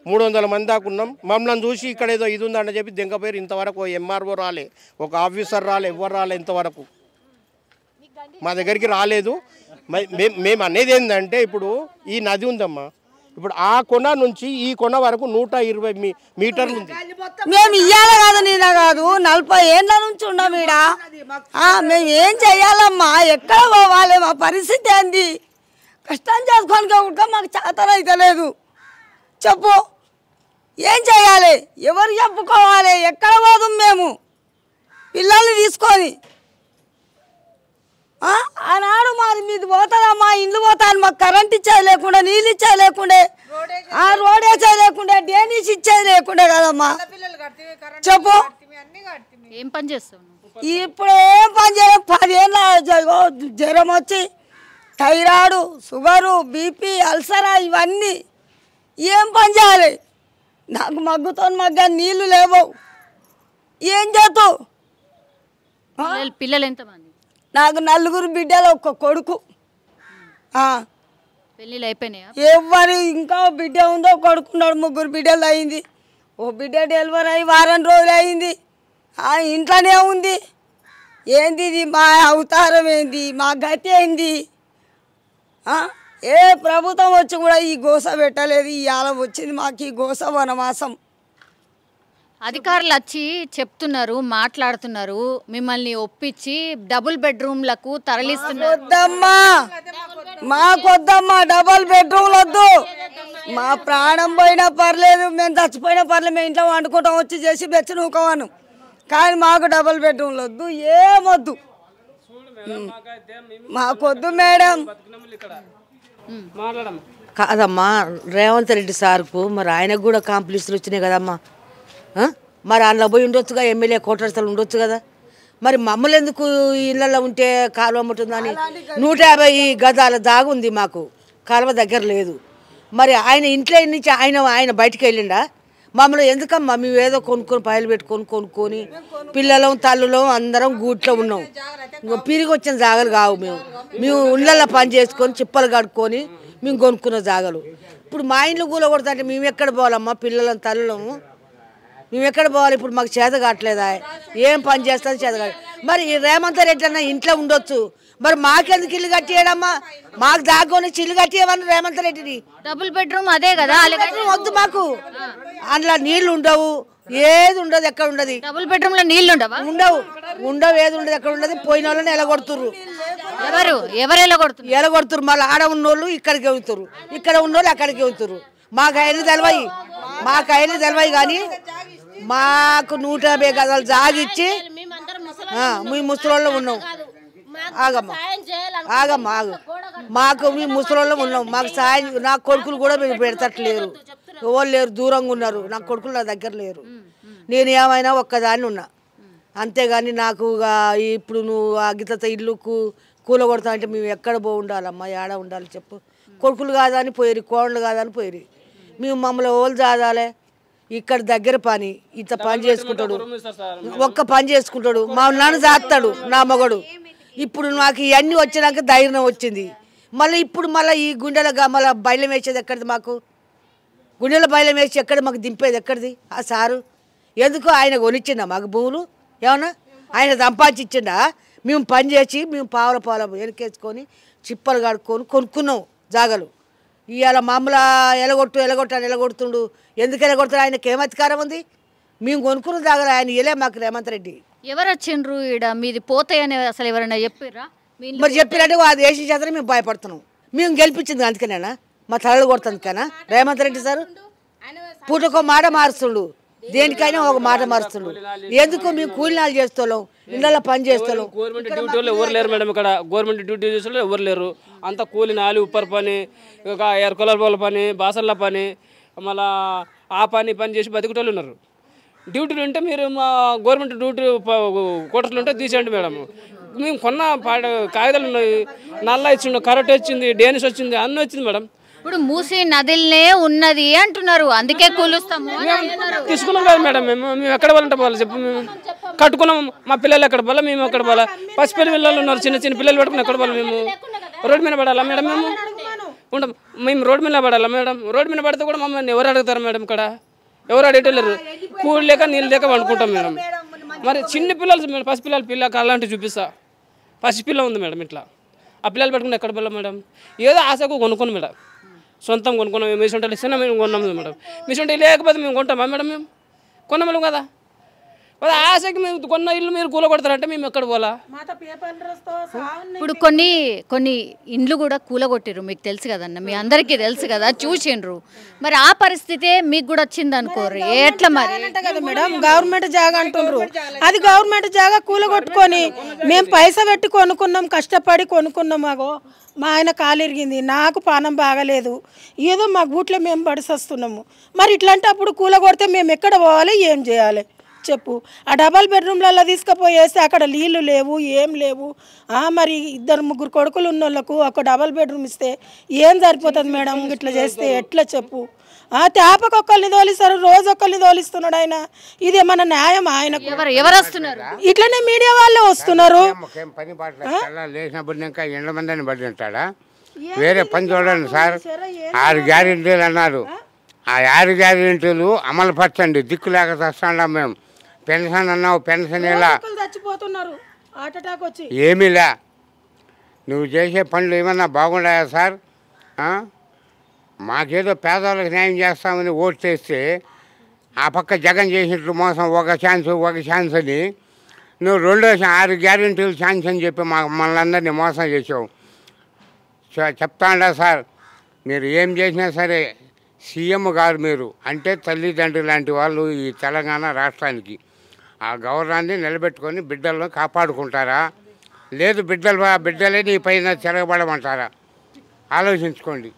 Speaker 3: 300 మంది దాకా ఉన్నాం. మమ్మల్ని చూసి ఇక్కడ ఏదో ఇది ఉందని చెప్పి దెంకపోయారు. ఇంతవరకు ఎంఆర్ఓ రాలే, ఒక ఆఫీసర్ రాలే, ఎవరు రాలే, ఇంతవరకు మా దగ్గరికి రాలేదు. మేము అనేది ఏంటంటే ఇప్పుడు ఈ నది ఉందమ్మా, ఇప్పుడు ఆ కొన నుంచి ఈ కొన వరకు 120 మీటర్లు ఉంది.
Speaker 7: మేము ఇయ్యాల కాదు, నిన్న కాదు, 40 ఏళ్ళ నుంచి ఉన్నాం ఈడ. మేము ఏం చెయ్యాలమ్మా, ఎక్కడ పోవాలి, మా పరిస్థితి ఏంది? కష్టం చేసుకొని కూడా మాకు చేతన అయితే లేదు. చెప్పు, ఏం చేయాలి? ఎవరు చెప్పుకోవాలి? ఎక్కడ పోదాం మేము పిల్లల్ని తీసుకొని? ఆనాడు మాది మీది పోతుందమ్మా, ఇండ్లు పోతాను, మాకు కరెంట్ ఇచ్చేది లేకుండా, నీళ్ళు ఇచ్చేది లేకుండే, రోడ్ వేసేది లేకుండే, డేనీస్ ఇచ్చేది లేకుండే కదమ్మా. చెప్పు,
Speaker 1: ఏం పని చేస్తావు?
Speaker 7: ఇప్పుడు ఏం పని చేయాలి? 10 ఏళ్ళ జ్వరం వచ్చి థైరాయిడ్, షుగరు, బీపీ, అల్సరా, ఇవన్నీ ఏం పని చేయాలి? నాకు మగ్గుతో మగ్గ నీళ్ళు లేవు, ఏం చేస్తావు?
Speaker 1: పిల్లలు ఎంతమంది?
Speaker 7: నాకు 4 బిడ్డలు, ఒక్క కొడుకు.
Speaker 1: పెళ్ళిళ్ళు అయిపోయినాయా?
Speaker 7: ఎవరు ఇంకా బిడ్డ ఉందో, కొడుకున్నాడు. 3 బిడ్డలు అయింది. ఓ బిడ్డ డెలివరీ అయ్యి వారం రోజులు అయింది, ఇంట్లోనే ఉంది. ఏంది ఇది? మా అవతారం ఏంది? మా గతి ఏంది? ఏ ప్రభుత్వం వచ్చి కూడా ఈ గోస పెట్టలేదు. ఇవాళ వచ్చింది మాకు ఈ గోస వనవాసం.
Speaker 1: అధికారులు వచ్చి చెప్తున్నారు, మాట్లాడుతున్నారు, మిమ్మల్ని ఒప్పించి డబుల్ బెడ్రూమ్లకు తరలిస్తున్నారు.
Speaker 7: మాకొద్దమ్మా డబుల్ బెడ్రూమ్లు వద్దు. మా ప్రాణం పోయినా పర్లేదు, మేము చచ్చిపోయినా పర్లేదు, మేము ఇంట్లో వండుకుంటాం, వచ్చి చేసి బెచ్చ నూకోవాను. కానీ మాకు డబుల్ బెడ్రూమ్లు వద్దు, ఏమొద్దు, మాకొద్దు మేడం.
Speaker 8: కాదమ్మా, రేవంత్ రెడ్డి సార్కు మరి ఆయనకు కూడా కాంప్లీస్లు వచ్చినాయి కదమ్మా. మరి అందులో పోయి ఉండొచ్చుగా, ఎమ్మెల్యే కోటర్సలు ఉండొచ్చు కదా. మరి మమ్మల్ని ఎందుకు ఇళ్ళల్లో ఉంటే కాలువ అమ్ముతుందని? 150 గదాల దాగు ఉంది మాకు, కాలువ దగ్గర లేదు. మరి ఆయన ఇంట్లో నుంచి ఆయన బయటికి వెళ్ళిండా? మమ్మల్ని ఎందుకమ్మా మేము ఏదో పైలు కొనుక్కొని పిల్లలం తల్లులం అందరం గూట్లో ఉన్నాం. పిరిగి వచ్చిన జాగలు కావు. మేము ఇళ్ళల్లో పని చేసుకొని చిప్పలు కడుక్కొని మేము కొనుక్కున్న జాగలు. ఇప్పుడు మా ఇంట్లో కూల కొడుతుంటే మేము ఎక్కడ పోవాలమ్మా? పిల్లలం తల్లులము మేము ఎక్కడ పోవాలి? ఇప్పుడు మాకు చేత కావట్లేదా? ఏం పని చేస్తుంది చేత కాదు. మరి రేవంత్ రెడ్డి అన్న ఇంట్లో ఉండొచ్చు, మరి మాకెందుకు ఇల్లు కట్టియడమ్మా? మాకు దాగోని ఇల్లు కట్టియమని రేవంత్ రెడ్డిని.
Speaker 1: డబుల్ బెడ్రూమ్ అదే కదా,
Speaker 8: వద్దు మాకు. అందులో నీళ్లు ఉండవు, ఏది ఉండదు, ఎక్కడ ఉండదు.
Speaker 1: డబుల్ బెడ్రూమ్ లో నీళ్లు ఉండవు,
Speaker 8: ఏది ఉండదు, ఎక్కడ ఉండదు. పోయిన వాళ్ళని ఎలగొడుతుర్రు.
Speaker 1: ఎవరు
Speaker 8: ఎలగొడుతురు? మళ్ళీ ఆడ ఉన్నోళ్ళు ఇక్కడికి వెళ్తురు, ఇక్కడ ఉన్నోళ్ళు అక్కడికి వెళ్తురు. మాకు ఆయన్ని తెలవాయి కానీ మాకు 150 గదాలు జాగిచ్చి మీ ముసలోళ్ళు ఉన్నాం. ఆగమ్మా మాకు మీ ముసలోళ్ళు ఉన్నాం. మాకు సాయం, నా కొడుకులు కూడా మీరు పెడతట్లేరు, ఎవరు లేరు, దూరంగా ఉన్నారు. నా కొడుకులు నా దగ్గర లేరు. నేను ఏమైనా ఒక్కదాన్ని ఉన్నా, అంతేగాని నాకు ఇప్పుడు నువ్వు ఆ గితత ఇల్లుకు కూలగొడతా అంటే మేము ఎక్కడ ఉండాలమ్మా? ఏడ ఉండాలి చెప్పు? కొడుకులు కాదని పోయిరి, కోడలు కాదని పోయిరి. మేము మమ్మల్ని ఓళ్ళు చాదాలే. ఇక్కడ దగ్గర పని, ఇంత పని చేసుకుంటాడు, ఒక్క పని చేసుకుంటాడు, మా నన్ను చాస్తాడు నా మగడు. ఇప్పుడు నాకు ఇవన్నీ వచ్చినాక ధైర్యం వచ్చింది. మళ్ళీ ఇప్పుడు ఈ గుండెలుగా మళ్ళీ బయలు వేసేది ఎక్కడిది? మాకు గుండెల బయలు వేసి ఎక్కడ మాకు దింపేది ఎక్కడిది? ఆ సారు ఎందుకు ఆయన కొనిచ్చిండా మాకు భూములు? ఏమన్నా ఆయన సంపాదించిండా? మేము పని చేసి మేము పావుల వెనకేసుకొని చిప్పలు కడుక్కొని కొనుక్కున్నాం జాగలు. ఇవాళ మామూలు ఎలగొడుతుండు. ఎందుకు ఎలగొడతాడు? ఆయనకి ఏం అధికారం ఉంది? మేము కొనుక్కున్న జాగలు ఆయన ఇలే మాకు రేవంత్ రెడ్డి.
Speaker 1: ఎవరు వచ్చిండ్రు ఈడ మీది పోతాయని అసలు ఎవరైనా చెప్పిర్రా?
Speaker 8: మరి చెప్పినట్టు అది వేసిన చేతనే మేము భయపడుతున్నాం. మేము గెలిపించింది అందుకనేనా? మా తలలు కొడుతుంది కానీ రేవంత్ రెడ్డి సార్ పూటకో మాట మారుస్తుండు, దేనికైనా ఒక మాట మారుస్తుండు. ఎందుకు మేము కూలినాలు చేస్తాం, ఇళ్ళలో పని చేస్తాం.
Speaker 9: గవర్నమెంట్ డ్యూటీ వాళ్ళు ఎవరు లేరు మేడం. ఇక్కడ గవర్నమెంట్ డ్యూటీ చేసే వాళ్ళు ఎవరు లేరు. అంత కూలినాలు, ఉప్పర్ పని, ఎరకొల పని, బాసర్ల పని, మళ్ళా ఆ పని చేసి బతికేటోళ్ళు ఉన్నారు. డ్యూటీలు ఉంటే మీరు మా గవర్నమెంట్ డ్యూటీ కోటర్లు ఉంటే తీసేయండి మేడం. మేము కొన్న కాగితాలు ఉన్నాయి, నల్ల ఇచ్చిండు, కరెంట్ వచ్చింది, డేనిస్ వచ్చింది, అన్నీ వచ్చింది మేడం.
Speaker 1: ఇప్పుడు మూసీ నదిలే ఉన్నది అంటున్నారు, అందుకే కూలుస్తాము
Speaker 9: తీసుకున్నాం కదా మేడం. మేము ఎక్కడ వాళ్ళంటే వాళ్ళు చెప్పు. కట్టుకున్నాం. మా పిల్లలు ఎక్కడ పోలా, మేము ఎక్కడ పోలా. పిల్లలు ఉన్నారు, చిన్న చిన్న పిల్లలు పెట్టుకుని ఎక్కడ పోలా. మేము రోడ్డు మీద పడాలా మేడం? మేము ఉంటాం, మేము రోడ్డు మీద పడాలా మేడం? రోడ్డు మీద పడితే కూడా మమ్మల్ని ఎవరు అడుగుతారు మేడం? ఇక్కడ ఎవరు అడిగేటలేరు. కూడి లేక నీళ్ళు లేక వండుకుంటాం మేడం. మరి చిన్న పిల్లలు మేడం, పిల్లకి అలాంటివి చూపిస్తా. పసిపిల్ల ఉంది మేడం, ఇట్లా ఆ పిల్లలు పెట్టుకుని ఎక్కడ పోలా మేడం? ఏదో ఆశకు కొనుక్కోను మేడం, సొంతం కొనుక్కున్నాం. మేము మిషన్ ఇస్తున్నా, మేము కొన్నాం మేడం. మిషన్ లేకపోతే మేము కొంటామా మేడం? మేము కొన్నాము కదా. ఆశకి మేము కొన్న ఇల్లు మీరు కూలగొడతారంటే మేము ఎక్కడ పోలా?
Speaker 1: ఇప్పుడు కొన్ని ఇండ్లు కూడా కూలగొట్టిరు, మీకు తెలుసు కదన్న, మీ అందరికీ తెలుసు కదా, చూసిండ్రు. మరి ఆ పరిస్థితే మీకు కూడా వచ్చింది అనుకోరు, ఎట్లా మరి?
Speaker 10: కదా మేడం, గవర్నమెంట్ జాగా అంటుండ్రు. అది గవర్నమెంట్ జాగా కూలగొట్టుకొని మేము పైసా పెట్టి కొనుక్కున్నాం, కష్టపడి కొనుక్కున్నాం. మా ఆయన కాలిరిగింది, నాకు పానం బాగలేదు, ఏదో మా గూట్లో మేము పడిసొస్తున్నాము. మరి ఇట్లాంటప్పుడు కూలగొడితే మేము ఎక్కడ పోవాలి, ఏం చేయాలి చెప్పు? ఆ డబల్ బెడ్రూమ్లలో తీసుకుపోయేస్తే అక్కడ నీళ్లు లేవు, ఏం లేవు. మరి 2-3 కొడుకులు ఉన్న వాళ్ళకు ఒక డబల్ బెడ్రూమ్ ఇస్తే ఏం సరిపోతుంది మేడం? ఇట్లా చేస్తే ఎట్లా చెప్పు? తేపకు ఒక్కరిని తోలిస్తారు, రోజు ఒక్కరిని తోలిస్తున్నాడు ఆయన. ఇదేమన్నా న్యాయం? ఆయనకు
Speaker 1: ఎవరు వస్తున్నారు?
Speaker 10: ఇట్లనే మీడియా వాళ్ళే వస్తున్నారు.
Speaker 4: లేచినప్పుడు ఇంకా 8 మందిని పడి ఉంటాడా? వేరే పని చూడండి సార్. 6 గ్యారెంటీలు అన్నారు. ఆ 6 గ్యారెంటీలు అమలు పరచండి. దిక్కు లేక వస్తాడా మేము? పెన్షన్ అన్నావు, పెన్షన్ ఇలా ఏమీలా. నువ్వు చేసే పనులు ఏమన్నా బాగుండాయా సార్? మాకేదో పేదవాళ్ళకి న్యాయం చేస్తామని ఓటు చేస్తే ఆ పక్క జగన్ చేసినట్లు మోసం, ఒక ఛాన్స్ అని నువ్వు 6 గ్యారెంటీలు ఛాన్స్ అని చెప్పి మమ్మల్ని అందరినీ మోసం చేసావు. చెప్తాండా సార్, మీరు ఏం చేసినా సరే సీఎం గారు మీరు అంటే తల్లిదండ్రులు లాంటి వాళ్ళు ఈ తెలంగాణ రాష్ట్రానికి. ఆ గౌరవాన్ని నిలబెట్టుకొని బిడ్డలను కాపాడుకుంటారా? లేదు బిడ్డలే నీ పైన తిరగబడమంటారా? ఆలోచించుకోండి.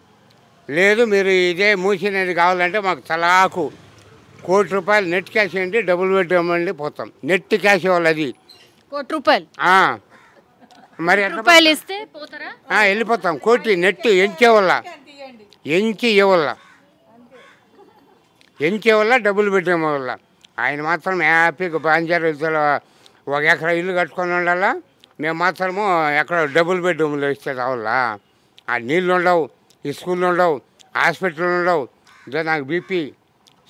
Speaker 4: లేదు మీరు ఇదే మూసినది కావాలంటే మాకు తలాకు ₹1 కోటి నెట్ క్యాష్ ఏంటి, డబుల్ బెడ్రూమ్ అండి పోతాం. నెట్ క్యాష్ ఇవ్వాలి, అది
Speaker 1: ₹1
Speaker 4: మరి వెళ్ళిపోతాం. కోటి నెట్ ఎంచి వల్ల డబుల్ బెడ్రూమ్ వల్ల. ఆయన మాత్రం హ్యాపీగా బంజారాలో 1 ఎకరా ఇల్లు కట్టుకొని ఉండాలా, మేము మాత్రము ఎక్కడ డబుల్ బెడ్రూమ్లో ఇస్తే రావాలా? ఆ నీళ్ళు ఉండవు, ఈ స్కూళ్ళు ఉండవు, హాస్పిటల్ ఉండవు. నాకు బీపీ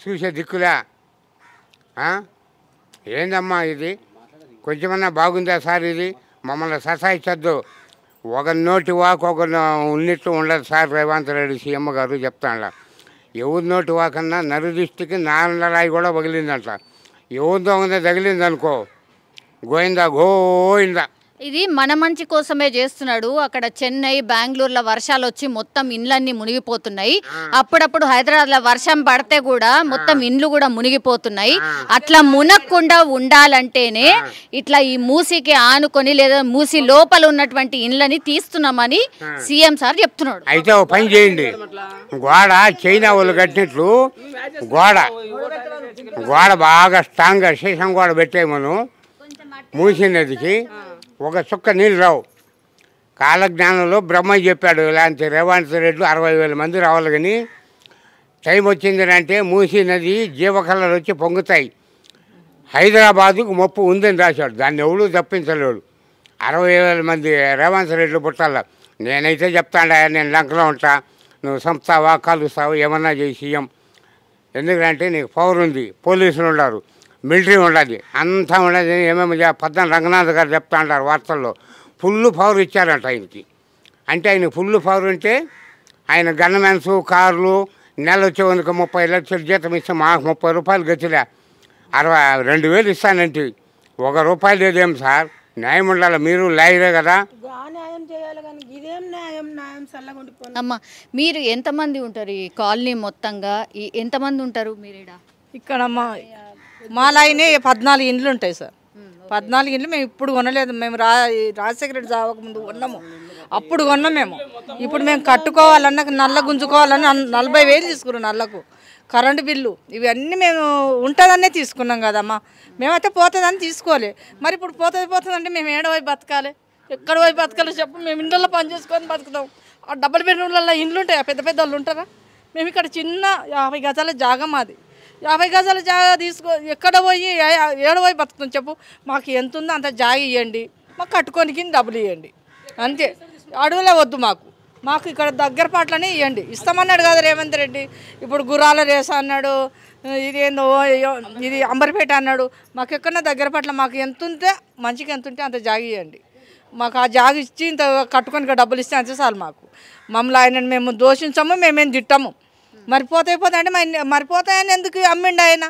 Speaker 4: చూసే దిక్కులే. ఏందమ్మా ఇది? కొంచెమన్నా బాగుందా సార్? ఇది మమ్మల్ని సతాయించద్దు. ఒక నోటి వాక్ ఉన్నట్టు ఉండదు సార్. రేవంత్ రెడ్డి సీఎం గారు చెప్తాను. ఎవరి నోటి వాకన్నా నరుదిష్టికి 4 రాయి కూడా పగిలిందంట. ఎవరితో ఉందో తగిలిందనుకో గోయిందా.
Speaker 1: ఇది మన మంచి కోసమే చేస్తున్నాడు. అక్కడ చెన్నై, బెంగళూరులో వర్షాలు వచ్చి మొత్తం ఇండ్లన్నీ మునిగిపోతున్నాయి. అప్పుడప్పుడు హైదరాబాద్లో వర్షం పడితే కూడా మొత్తం ఇండ్లు కూడా మునిగిపోతున్నాయి. అట్లా మునగకుండా ఉండాలంటేనే ఇట్లా ఈ మూసీకి ఆనుకొని లేదా మూసీ లోపల ఉన్నటువంటి ఇండ్లని తీస్తున్నామని సీఎం సార్ చెప్తున్నాడు.
Speaker 4: అయితే ఓ పని చేయండి, గోడ చైనా వాళ్ళు కట్టినట్లు గోడ బాగా స్ట్రాంగ్గా శేషం గోడ పెట్టేయమను. మూసీ నదికి ఒక చుక్క నీళ్ళు రావు. కాలజ్ఞానంలో బ్రహ్మ చెప్పాడు ఇలాంటి రేవంత్ రెడ్డి 60,000 మంది రావాలి, కానీ టైం వచ్చింది అంటే మూసీ నది జీవకళలు వచ్చి పొంగుతాయి. హైదరాబాదుకు ముప్పు ఉందని రాశాడు. దాన్ని ఎవడూ తప్పించలేడు. 60,000 మంది రేవంత్ రెడ్డి పుట్టాల. నేనైతే చెప్తాడా, నేను లంకలో ఉంటా, నువ్వు సంస్థావా కలుస్తావా ఏమన్నా చేయి సీఎం. ఎందుకంటే నీకు పవర్ ఉంది, పోలీసులు ఉన్నారు, మిలిటరీ ఉండదు, అంతా ఉండదు. ఏమేమి పద్మనాభ రంగనాథ్ గారు చెప్తా అంటారు వార్తల్లో. ఫుల్ పవర్ ఇచ్చారంట ఆయనకి. అంటే ఆయన ఫుల్ పవర్ ఉంటే ఆయన గన్మెన్స్, కార్లు నెల వచ్చేందుకు 30 లక్షల జీతం ఇస్తే మాకు 30 రూపాయలు గతిలే. 62,000 ఇస్తానంటే ₹1 లేదేం సార్? న్యాయం ఉండాలి. మీరు లాయరే కదా.
Speaker 1: అమ్మ, మీరు ఎంతమంది ఉంటారు ఈ కాలనీ మొత్తంగా? ఎంతమంది ఉంటారు మీరు
Speaker 11: ఇక్కడ? మా లైనే 14 ఇండ్లు ఉంటాయి సార్. 14 ఇండ్లు మేము ఇప్పుడు కొనలేదు. మేము రాజశేఖర రెడ్డి చావక ముందు కొన్నాము, అప్పుడు కొన్నాం మేము. ఇప్పుడు మేము కట్టుకోవాలన్నా, నల్ల గుంజుకోవాలన్నా 40,000 తీసుకున్నాం. నల్లకు కరెంటు బిల్లు ఇవన్నీ మేము ఉంటుందనే తీసుకున్నాం కదమ్మా. మేమైతే పోతుందని తీసుకోవాలి. మరి ఇప్పుడు పోతుందంటే మేము ఏడ పోయి బతకాలి? ఎక్కడ పోయి బతకాలి చెప్పు? మేము ఇండ్లలో పని చేసుకొని బతుకుతాం. ఆ డబుల్ బెడ్రూమ్లలో ఇండ్లు ఉంటాయి, పెద్ద పెద్ద వాళ్ళు ఉంటారా? మేము ఇక్కడ చిన్న 50 గజాల జాగా మాది. 50 గజాల జాగా తీసుకో ఎక్కడ పోయి ఏడ పోయి బతుకుతాం చెప్పు. మాకు ఎంత ఉందో అంత జాగా ఇవ్వండి, మాకు కట్టుకోనికి డబ్బులు ఇవ్వండి అంతే. అడవులే వద్దు మాకు ఇక్కడ దగ్గర పాటలనే ఇవ్వండి. ఇస్తామన్నాడు కదా రేవంత్ రెడ్డి. ఇప్పుడు గుర్రాల రేస అన్నాడు, ఇది ఏందో ఇది అంబర్పేట అన్నాడు. మాకు ఎక్కడన్నా దగ్గర పట్ల మాకు ఎంత ఉంటే మంచిగా ఎంత ఉంటే అంత జాగా ఇవ్వండి. మాకు ఆ జాగ ఇచ్చి ఇంత కట్టుకొని డబ్బులు ఇస్తే అంతే చాలు. మమ్మల్ని ఆయనను మేము దోషించము, మేమేం తిట్టాము. మరిపోతాయి అంటే మరిపోతాయని ఎందుకు అమ్మిండి ఆయన?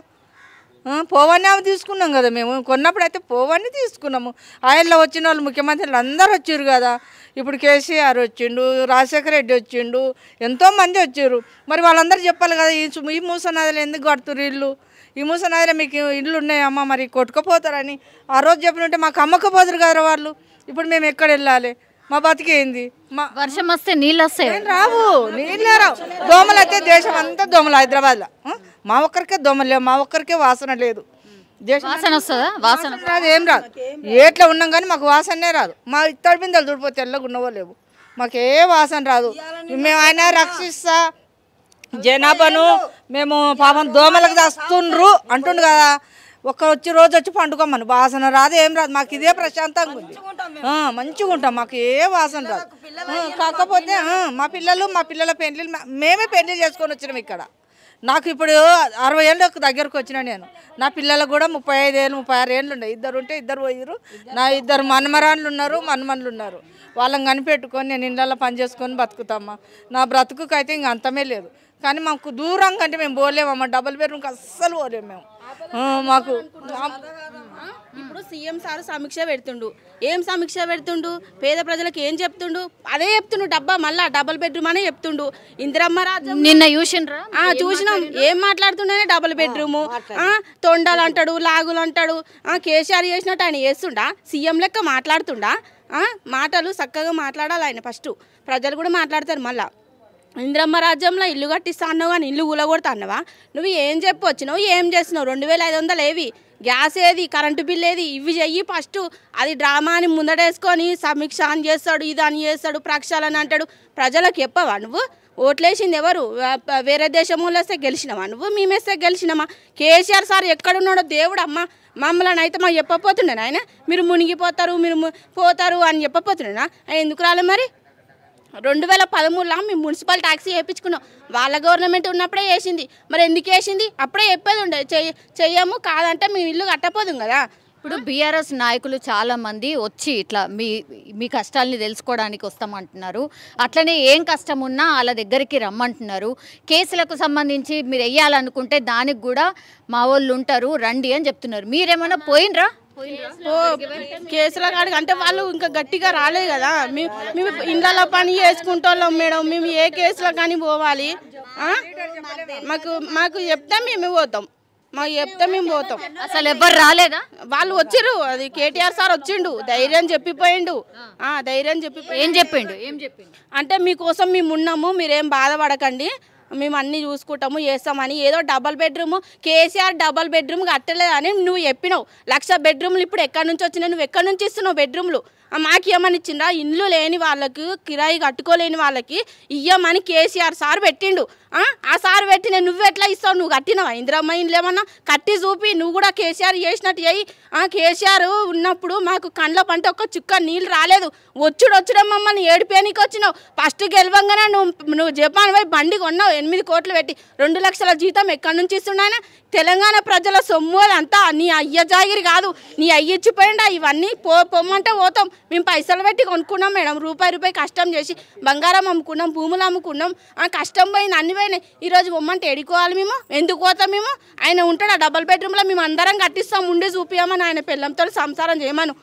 Speaker 11: పోవన్నీ అవి తీసుకున్నాం కదా మేము. కొన్నప్పుడు అయితే పోవన్నీ తీసుకున్నాము. ఆయనలో వచ్చిన వాళ్ళు ముఖ్యమంత్రులు అందరూ వచ్చారు కదా. ఇప్పుడు కేసీఆర్ వచ్చిండు, రాజశేఖర రెడ్డి వచ్చిండు, ఎంతోమంది వచ్చారు. మరి వాళ్ళందరూ చెప్పాలి కదా ఈ మూసనదిలో ఎందుకు కడుతున్నారు ఇల్లు, ఈ మూసనదిలో మీకు ఇల్లు ఉన్నాయమ్మా మరి కొట్టుకుపోతారని ఆ రోజు చెప్పినట్టే మాకు అమ్మకపోతారు కదా వాళ్ళు. ఇప్పుడు మేము ఎక్కడ వెళ్ళాలి? మా బతికేంది?
Speaker 1: వర్షం వస్తే నీళ్ళు వస్తాయి
Speaker 11: రావు, నీళ్ళే రావు. దోమలు అయితే దేశం అంతా దోమలు. హైదరాబాద్లో మా ఒక్కరికే దోమలు లేవు, మా ఒక్కరికే వాసన లేదు.
Speaker 1: వాసన వస్తుందా? వాసన
Speaker 11: రాదు, ఏం రాదు. ఏట్లా ఉన్నాం కానీ మాకు వాసనే రాదు. మా ఇత్తడి బిందెలు దుడిపోతే తెల్లగా ఉన్నవో లేవు, మాకు ఏ వాసన రాదు. మేము ఆయన రక్షిస్తా జనాభాను మేము పాపం దోమలకు దాస్తుండ్రు అంటుండు కదా. రోజు వచ్చి పండుకోమని వాసన రాదు, ఏం రాదు. మాకు ఇదే ప్రశాంతంగా ఉంది, మంచిగా ఉంటాం. మాకు ఏ వాసన రాదు. కాకపోతే మా పిల్లల పెళ్ళిళ్ళు మేమే పెళ్లి చేసుకొని వచ్చినాం ఇక్కడ. నాకు ఇప్పుడు 60 ఏళ్ళకు దగ్గరకు వచ్చినా నేను. నా పిల్లలకు కూడా 35 ఏళ్ళు 36 ఏళ్ళు ఉన్నాయి. ఇద్దరు ఉంటే ఇద్దరు పోయిరు. నా 2 మనమరాళ్ళు ఉన్నారు, మనమన్లు ఉన్నారు. వాళ్ళని కనిపెట్టుకొని నేను ఇళ్ళల్లో పని చేసుకొని బతుకుతామ్మా. నా బ్రతుకుకైతే ఇంక అంతమే లేదు. కానీ మాకు దూరంగా అంటే మేము పోలేమమ్మా. డబుల్ బెడ్రూమ్కి అస్సలు పోలేము మేము. మాకు
Speaker 5: ఇప్పుడు సీఎం సార్ సమీక్ష పెడుతుండు. ఏం సమీక్ష పెడుతుండు? పేద ప్రజలకు ఏం చెప్తుండు? అదే చెప్తుండు. మళ్ళా డబుల్ బెడ్రూమ్ అనే చెప్తుండు. ఇందిరమ్మ రాజ్యం
Speaker 1: నిన్న చూసినరా?
Speaker 5: చూసినాం. ఏం మాట్లాడుతుండే? డబుల్ బెడ్రూము, తొండలు అంటాడు, లాగులు అంటాడు. కేసీఆర్ చేసినట్టు ఆయన చేస్తుండా? సీఎం లెక్క మాట్లాడుతుండా? మాటలు చక్కగా మాట్లాడాలి ఆయన. ఫస్ట్ ప్రజలు కూడా మాట్లాడతారు. మళ్ళా ఇందిరమ్మ రాజ్యంలో ఇల్లు కట్టిస్తా అన్నావు కానీ ఇల్లు కూలగొడతా అన్నావా? నువ్వు ఏం చెప్పొచ్చినావు, ఏం చేసినావు? 2500 ఏవి? గ్యాస్ ఏది? కరెంటు బిల్ ఏది? ఇవి చెయ్యి ఫస్ట్. అది డ్రామా అని ముందడేసుకొని సమీక్ష అని చేస్తాడు, ఇది అని చేస్తాడు, ప్రక్షాళన అంటాడు. ప్రజలకు చెప్పవా నువ్వు? ఓట్లేసింది ఎవరు? వేరే దేశంలో వస్తే గెలిచినావా నువ్వు? మేమేస్తే గెలిచినామా? కేసీఆర్ సార్ ఎక్కడున్నాడో దేవుడు అమ్మ. మమ్మల్ని అయితే మాకు చెప్పపోతుండేనా ఆయన? మీరు మునిగిపోతారు, మీరు పోతారు అని చెప్పపోతుండేనా? ఎందుకు రాలే మరి? 2013లో మేము మున్సిపల్ ట్యాక్సీ వేయించుకున్నాం. వాళ్ళ గవర్నమెంట్ ఉన్నప్పుడే వేసింది. మరి ఎందుకు వేసింది? అప్పుడే చెప్పేది ఉండే చెయ్యము కాదంటే మేము ఇల్లు కట్టపోదు కదా.
Speaker 1: ఇప్పుడు బీఆర్ఎస్ నాయకులు చాలామంది వచ్చి ఇట్లా మీ కష్టాలని తెలుసుకోవడానికి వస్తామంటున్నారు. అట్లనే ఏం కష్టం ఉన్నా వాళ్ళ దగ్గరికి రమ్మంటున్నారు. కేసులకు సంబంధించి మీరు వెయ్యాలనుకుంటే దానికి కూడా మా వాళ్ళు ఉంటారు, రండి అని చెప్తున్నారు. మీరేమన్నా పోయినరా?
Speaker 5: కేసుల కాడికి అంటే వాళ్ళు ఇంకా గట్టిగా రాలేదు కదా. మేము ఇండ్ల పని చేసుకుంటాం మేడం. మేము ఏ కేసులో కానీ పోవాలి. మాకు చెప్తే మేము పోతాం.
Speaker 1: అసలు ఎవరు రాలేదా?
Speaker 5: వాళ్ళు వచ్చిర్రు. అది కేటీఆర్ సార్ వచ్చిండు, ధైర్యం చెప్పిపోయిండు. ఏం చెప్పిండు అంటే మీకోసం మేము ఉన్నాము, మీరేం బాధపడకండి, మేము అన్నీ చూసుకుంటాము చేస్తామని. ఏదో double bedroom KCR double bedroom కట్టలేదని నువ్వు చెప్పినావు. 1,00,000 బెడ్రూమ్లు ఇప్పుడు ఎక్కడి నుంచి వచ్చినాయి? నువ్వు ఎక్కడి నుంచి ఇస్తున్నావు బెడ్రూమ్లు? మాకేమని ఇచ్చిండ్రా? ఇల్లు లేని వాళ్ళకు, కిరాయి కట్టుకోలేని వాళ్ళకి ఇయ్యమని కేసీఆర్ సార్ పెట్టిండు. ఆ సార్ పెట్టిన నువ్వు ఎట్లా ఇస్తావు? నువ్వు కట్టినావా? ఇందిరమ్మ ఇండ్లు ఏమన్నా కట్టి చూపి. నువ్వు కూడా కేసీఆర్ చేసినట్టు చేయి. కేసీఆర్ ఉన్నప్పుడు మాకు కండ్ల పంట ఒక్క చుక్క నీళ్ళు రాలేదు. వచ్చుడం మమ్మల్ని ఏడిపోయానికి వచ్చినావు. ఫస్ట్ గెలవంగానే నువ్వు జపాన్ పోయి బండి కొన్నావు 8 కోట్లు పెట్టి. 2 లక్షల జీతం ఎక్కడి నుంచి ఇస్తున్నాయన? తెలంగాణ ప్రజల సొమ్ము అంతా నీ అయ్య జాగిరి కాదు, నీ అయ్య ఇచ్చిపోయిండా? ఇవన్నీ పొమ్మంటే పోతాం. మేము పైసలు పెట్టి కొనుక్కున్నాం మేడం. రూపాయి కష్టం చేసి బంగారం అమ్ముకున్నాం, భూములు అమ్ముకున్నాం. కష్టం పోయింది, అన్ని పోయినాయి. ఈరోజు పొమ్మంటే ఎడుకోవాలి మేము? ఎందుకు పోతాం మేము? ఆయన ఉంటాడు ఆ డబల్ బెడ్రూమ్లో, మేము అందరం కట్టిస్తాం. ఉండి చూపించమని ఆయన పిల్లలతో సంసారం చేయమను.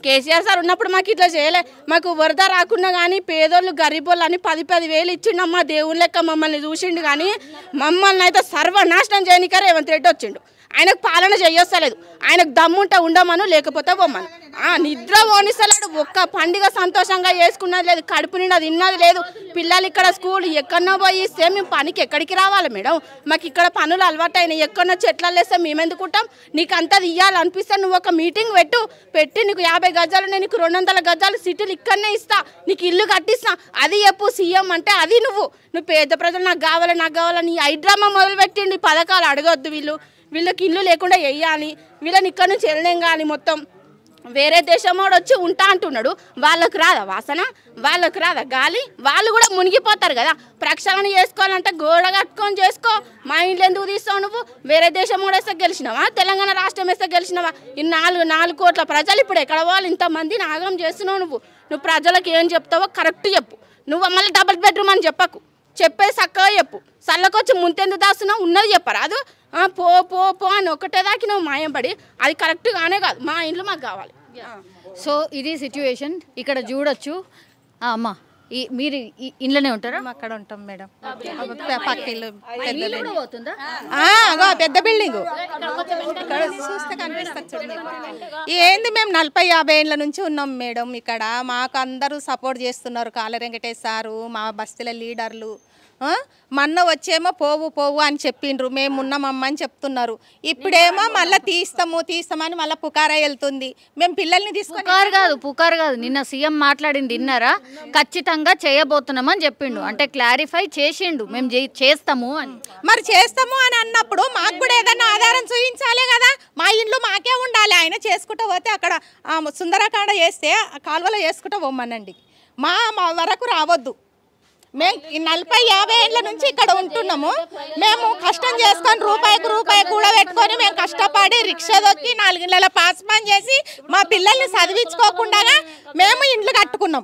Speaker 5: కేసీఆర్ సార్ ఉన్నప్పుడు మాకు ఇట్లా చేయలే. మాకు వరద రాకున్నా కానీ పేదోళ్ళు గరీబోళ్ళు అని 10,000 ఇచ్చిండమ్మా. దేవుని లెక్క మమ్మల్ని చూసిండు. కానీ మమ్మల్ని అయితే సర్వనాశనం చేయనికే రేవంత్ రెడ్డి వచ్చిండు. ఆయనకు పాలన చేయొస్తలేదు. ఆయనకు దమ్ముంటే ఉండమను, లేకపోతే పొమ్మను.
Speaker 12: నిద్ర పోనిస్తలేడు. ఒక్క పండుగ సంతోషంగా చేసుకున్నది లేదు, కడుపు నిండా తిన్నది లేదు. పిల్లలు ఇక్కడ స్కూల్ ఎక్కడో పోయి ఇస్తే మేము పనికి ఎక్కడికి రావాలి మేడం? మాకు ఇక్కడ పనులు అలవాటైనాయి. ఎక్కడో చెట్లలో వేస్తే మేము ఎందుకుంటాం? నీకు అంతా ఇవ్వాలనిపిస్తే నువ్వు ఒక మీటింగ్ పెట్టి నీకు 50 గజాలు, నేను నీకు 200 గజాలు సిటీలు ఇక్కడనే ఇస్తా, నీకు ఇల్లు కట్టిస్తా, అది చెప్పు. సీఎం అంటే అది నువ్వు పేద ప్రజలు నాకు కావాలని హైడ్రామా మొదలుపెట్టిండి. పథకాలు అడగొద్దు, వీళ్ళకి ఇల్లు లేకుండా వేయాలి, వీళ్ళని ఇక్కడ నుంచి వెళ్ళలేం కానీ మొత్తం వేరే దేశం వాడు వచ్చి ఉంటా అంటున్నాడు. వాళ్ళకి రాదా వాసన, వాళ్ళకి రాదా గాలి? వాళ్ళు కూడా మునిగిపోతారు కదా. ప్రక్షాళన చేసుకోవాలంటే గోడ కట్టుకొని చేసుకో. మా ఇంట్లో ఎందుకు తీస్తావు నువ్వు? వేరే దేశం కూడా వేస్తే గెలిచినావా? తెలంగాణ రాష్ట్రం వేస్తే గెలిచినావా? ఈ 4 కోట్ల ప్రజలు ఇప్పుడు ఎక్కడ వాళ్ళు? ఇంతమంది నాగం చేస్తున్నావు నువ్వు ప్రజలకు ఏం చెప్తావో కరెక్ట్ చెప్పు. నువ్వు మళ్ళీ డబుల్ బెడ్రూమ్ అని చెప్పకు, చెప్పేసి చక్కగా చెప్పు. చల్లకొచ్చి ముంతెందుకు దాస్తున్నావు? ఉన్నది చెప్పరాదు. పో పో పో అని ఒకటే దాకి నువ్వు మాయంపడి అది కరెక్ట్గానే కాదు. మా ఇంట్లో మాకు కావాలి.
Speaker 1: సో ఇది సిచ్యువేషన్ ఇక్కడ చూడొచ్చు. అమ్మా మీరు ఇంట్లోనే ఉంటారా?
Speaker 2: అక్కడ ఉంటాం మేడం. పక్క ఇల్లు
Speaker 1: పోతుందా?
Speaker 2: పెద్ద బిల్డింగ్ చూస్తే కనిపిస్తుంది. ఏంది మేము 40-50 ఏళ్ళ నుంచి ఉన్నాం మేడం ఇక్కడ. మాకు అందరూ సపోర్ట్ చేస్తున్నారు. కాళ్ళ వెంకటేష్ సారు, మా బస్తీల లీడర్లు. మొన్న వచ్చేమో పోవు అని చెప్పిండ్రు, మేము ఉన్నామమ్మ అని చెప్తున్నారు. ఇప్పుడేమో మళ్ళీ తీస్తామని మళ్ళీ పుకారా వెళ్తుంది. మేము పిల్లల్ని తీసుకొని
Speaker 1: పుకారు కాదు. నిన్న సీఎం మాట్లాడింది విన్నారా? ఖచ్చితంగా చేయబోతున్నామని చెప్పిండు, అంటే క్లారిఫై చేసిండు మేము చేస్తాము అని.
Speaker 2: మరి చేస్తాము అని అన్నప్పుడు మాకు కూడా ఏదన్నా ఆధారం చూపించాలి కదా. మా ఇంట్లో మాకే ఉండాలి. ఆయన చేసుకుంటూ పోతే అక్కడ సుందరకాండ చేస్తే కాలువలో చేసుకుంటూ పోమ్మనండి. మా వరకు రావద్దు. మేము 40-50 ఏళ్ళ నుంచి ఇక్కడ ఉంటున్నాము. మేము కష్టం చేసుకొని రూపాయి కూడా పెట్టుకొని మేము కష్టపడి రిక్షా దొక్కి 4 ఇళ్ళ పాస్ పని చేసి మా పిల్లల్ని చదివించుకోకుండా మేము ఇండ్లు కట్టుకున్నాం.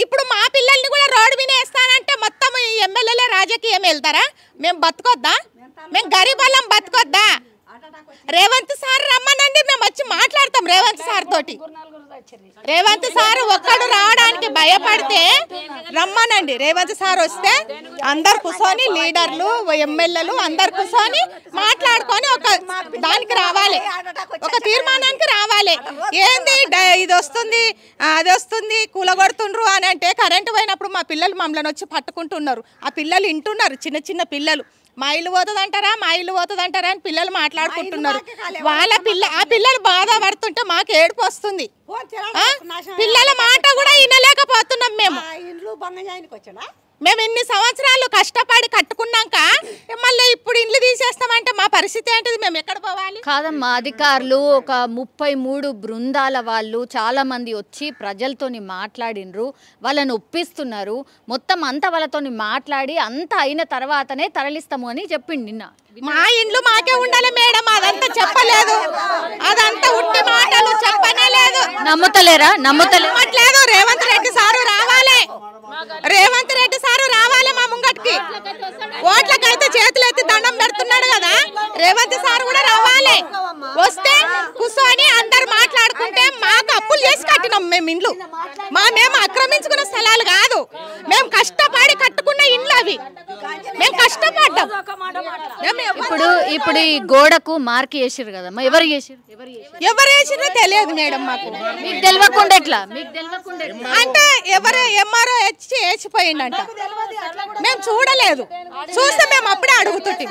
Speaker 2: ఇప్పుడు మా పిల్లల్ని కూడా రోడ్డు మీద వేస్తానంటే మొత్తం ఈ ఎమ్మెల్యేలే రాజకీయం వెళ్తారా? మేము బతకొద్దా? మేము గరీబ్ వాళ్ళం బతకొద్దా? రేవంత్ సార్ రమ్మనండి, మేము వచ్చి మాట్లాడతాం రేవంత్ సార్ తోటి. రేవంత్ సార్ ఒక్కడు రావడానికి భయపడితే రమ్మనండి. రేవంత్ సార్ వస్తే అందరు కూర్చొని లీడర్లు, ఎమ్మెల్యేలు అందరు కూర్చొని మాట్లాడుకొని ఒక దానికి రావాలి, ఒక తీర్మానానికి రావాలి. ఏంది ఇది వస్తుంది అది వస్తుంది కూలగొడుతుండ్రు అని అంటే కరెంటు పోయినప్పుడు మా పిల్లలు మమ్మల్ని వచ్చి పట్టుకుంటున్నారు. ఆ పిల్లలు వింటున్నారు, చిన్న పిల్లలు. మా ఇల్లు పోతుందంటారా అని పిల్లలు మాట్లాడుకుంటున్నారు. ఆ పిల్లలు బాధపడుతుంటే మాకు ఏడుపు వస్తుంది. పిల్లల మాట కూడా వినలేకపోతున్నాం మేము ఇన్ని సంవత్సరాలు కష్టపడి కట్టుకున్నాక మళ్ళీ ఇప్పుడు ఇండ్లు తీసేస్తామంటే మా పరిస్థితి ఏంటిది? మేము ఎక్కడ పోవాలి?
Speaker 1: కాదమ్మా, అధికారులు ఒక 33 బృందాల వాళ్ళు చాలా మంది వచ్చి ప్రజలతోని మాట్లాడినరు, వాళ్ళని ఒప్పిస్తున్నారు. మొత్తం అంతా వాళ్ళతోని మాట్లాడి అంతా అయిన తర్వాతనే తరలిస్తాము అని చెప్పింది నిన్న.
Speaker 2: మా ఇండ్లు మాకే ఉండాలి మేడం, అదంతా చెప్పలేదు. అదంతా ఉట్టి మాటలు చెప్పనే లేదు.
Speaker 1: నమ్మట్లేదు.
Speaker 2: రేవంత్ రెడ్డి సారు రావాలి మా ముంగటికి. ఓట్లకైతే చేతులెత్తి దండం పెడుతున్నాడు కదా, రేవంత్ సార్ కూడా రావాలి. వస్తే కూర్చొని అందరు మాట్లాడుకుంటే మాకు అప్పులు చేసి కట్టినాం మేము ఇండ్లు. మేము ఆక్రమించుకున్న స్థలాలు కాదు, మేము కష్టపడి కట్టుకున్న ఇండ్లు అవి. మేము కష్టపడ్డాం.
Speaker 1: ఇప్పుడు ఈ గోడకు మార్క్ చేసిరు కదమ్మా, ఎవరు
Speaker 2: చేసిరో తెలియదు మేడం మాకు.
Speaker 1: మీకు తెలియకుండా ఎట్లా?
Speaker 2: అంటే ఎవరు ఎంఆర్ఓ వేసిపోయిందంట, మేము చూడలేదు. చూస్తే మేము అప్పుడే అడుగుతుంటే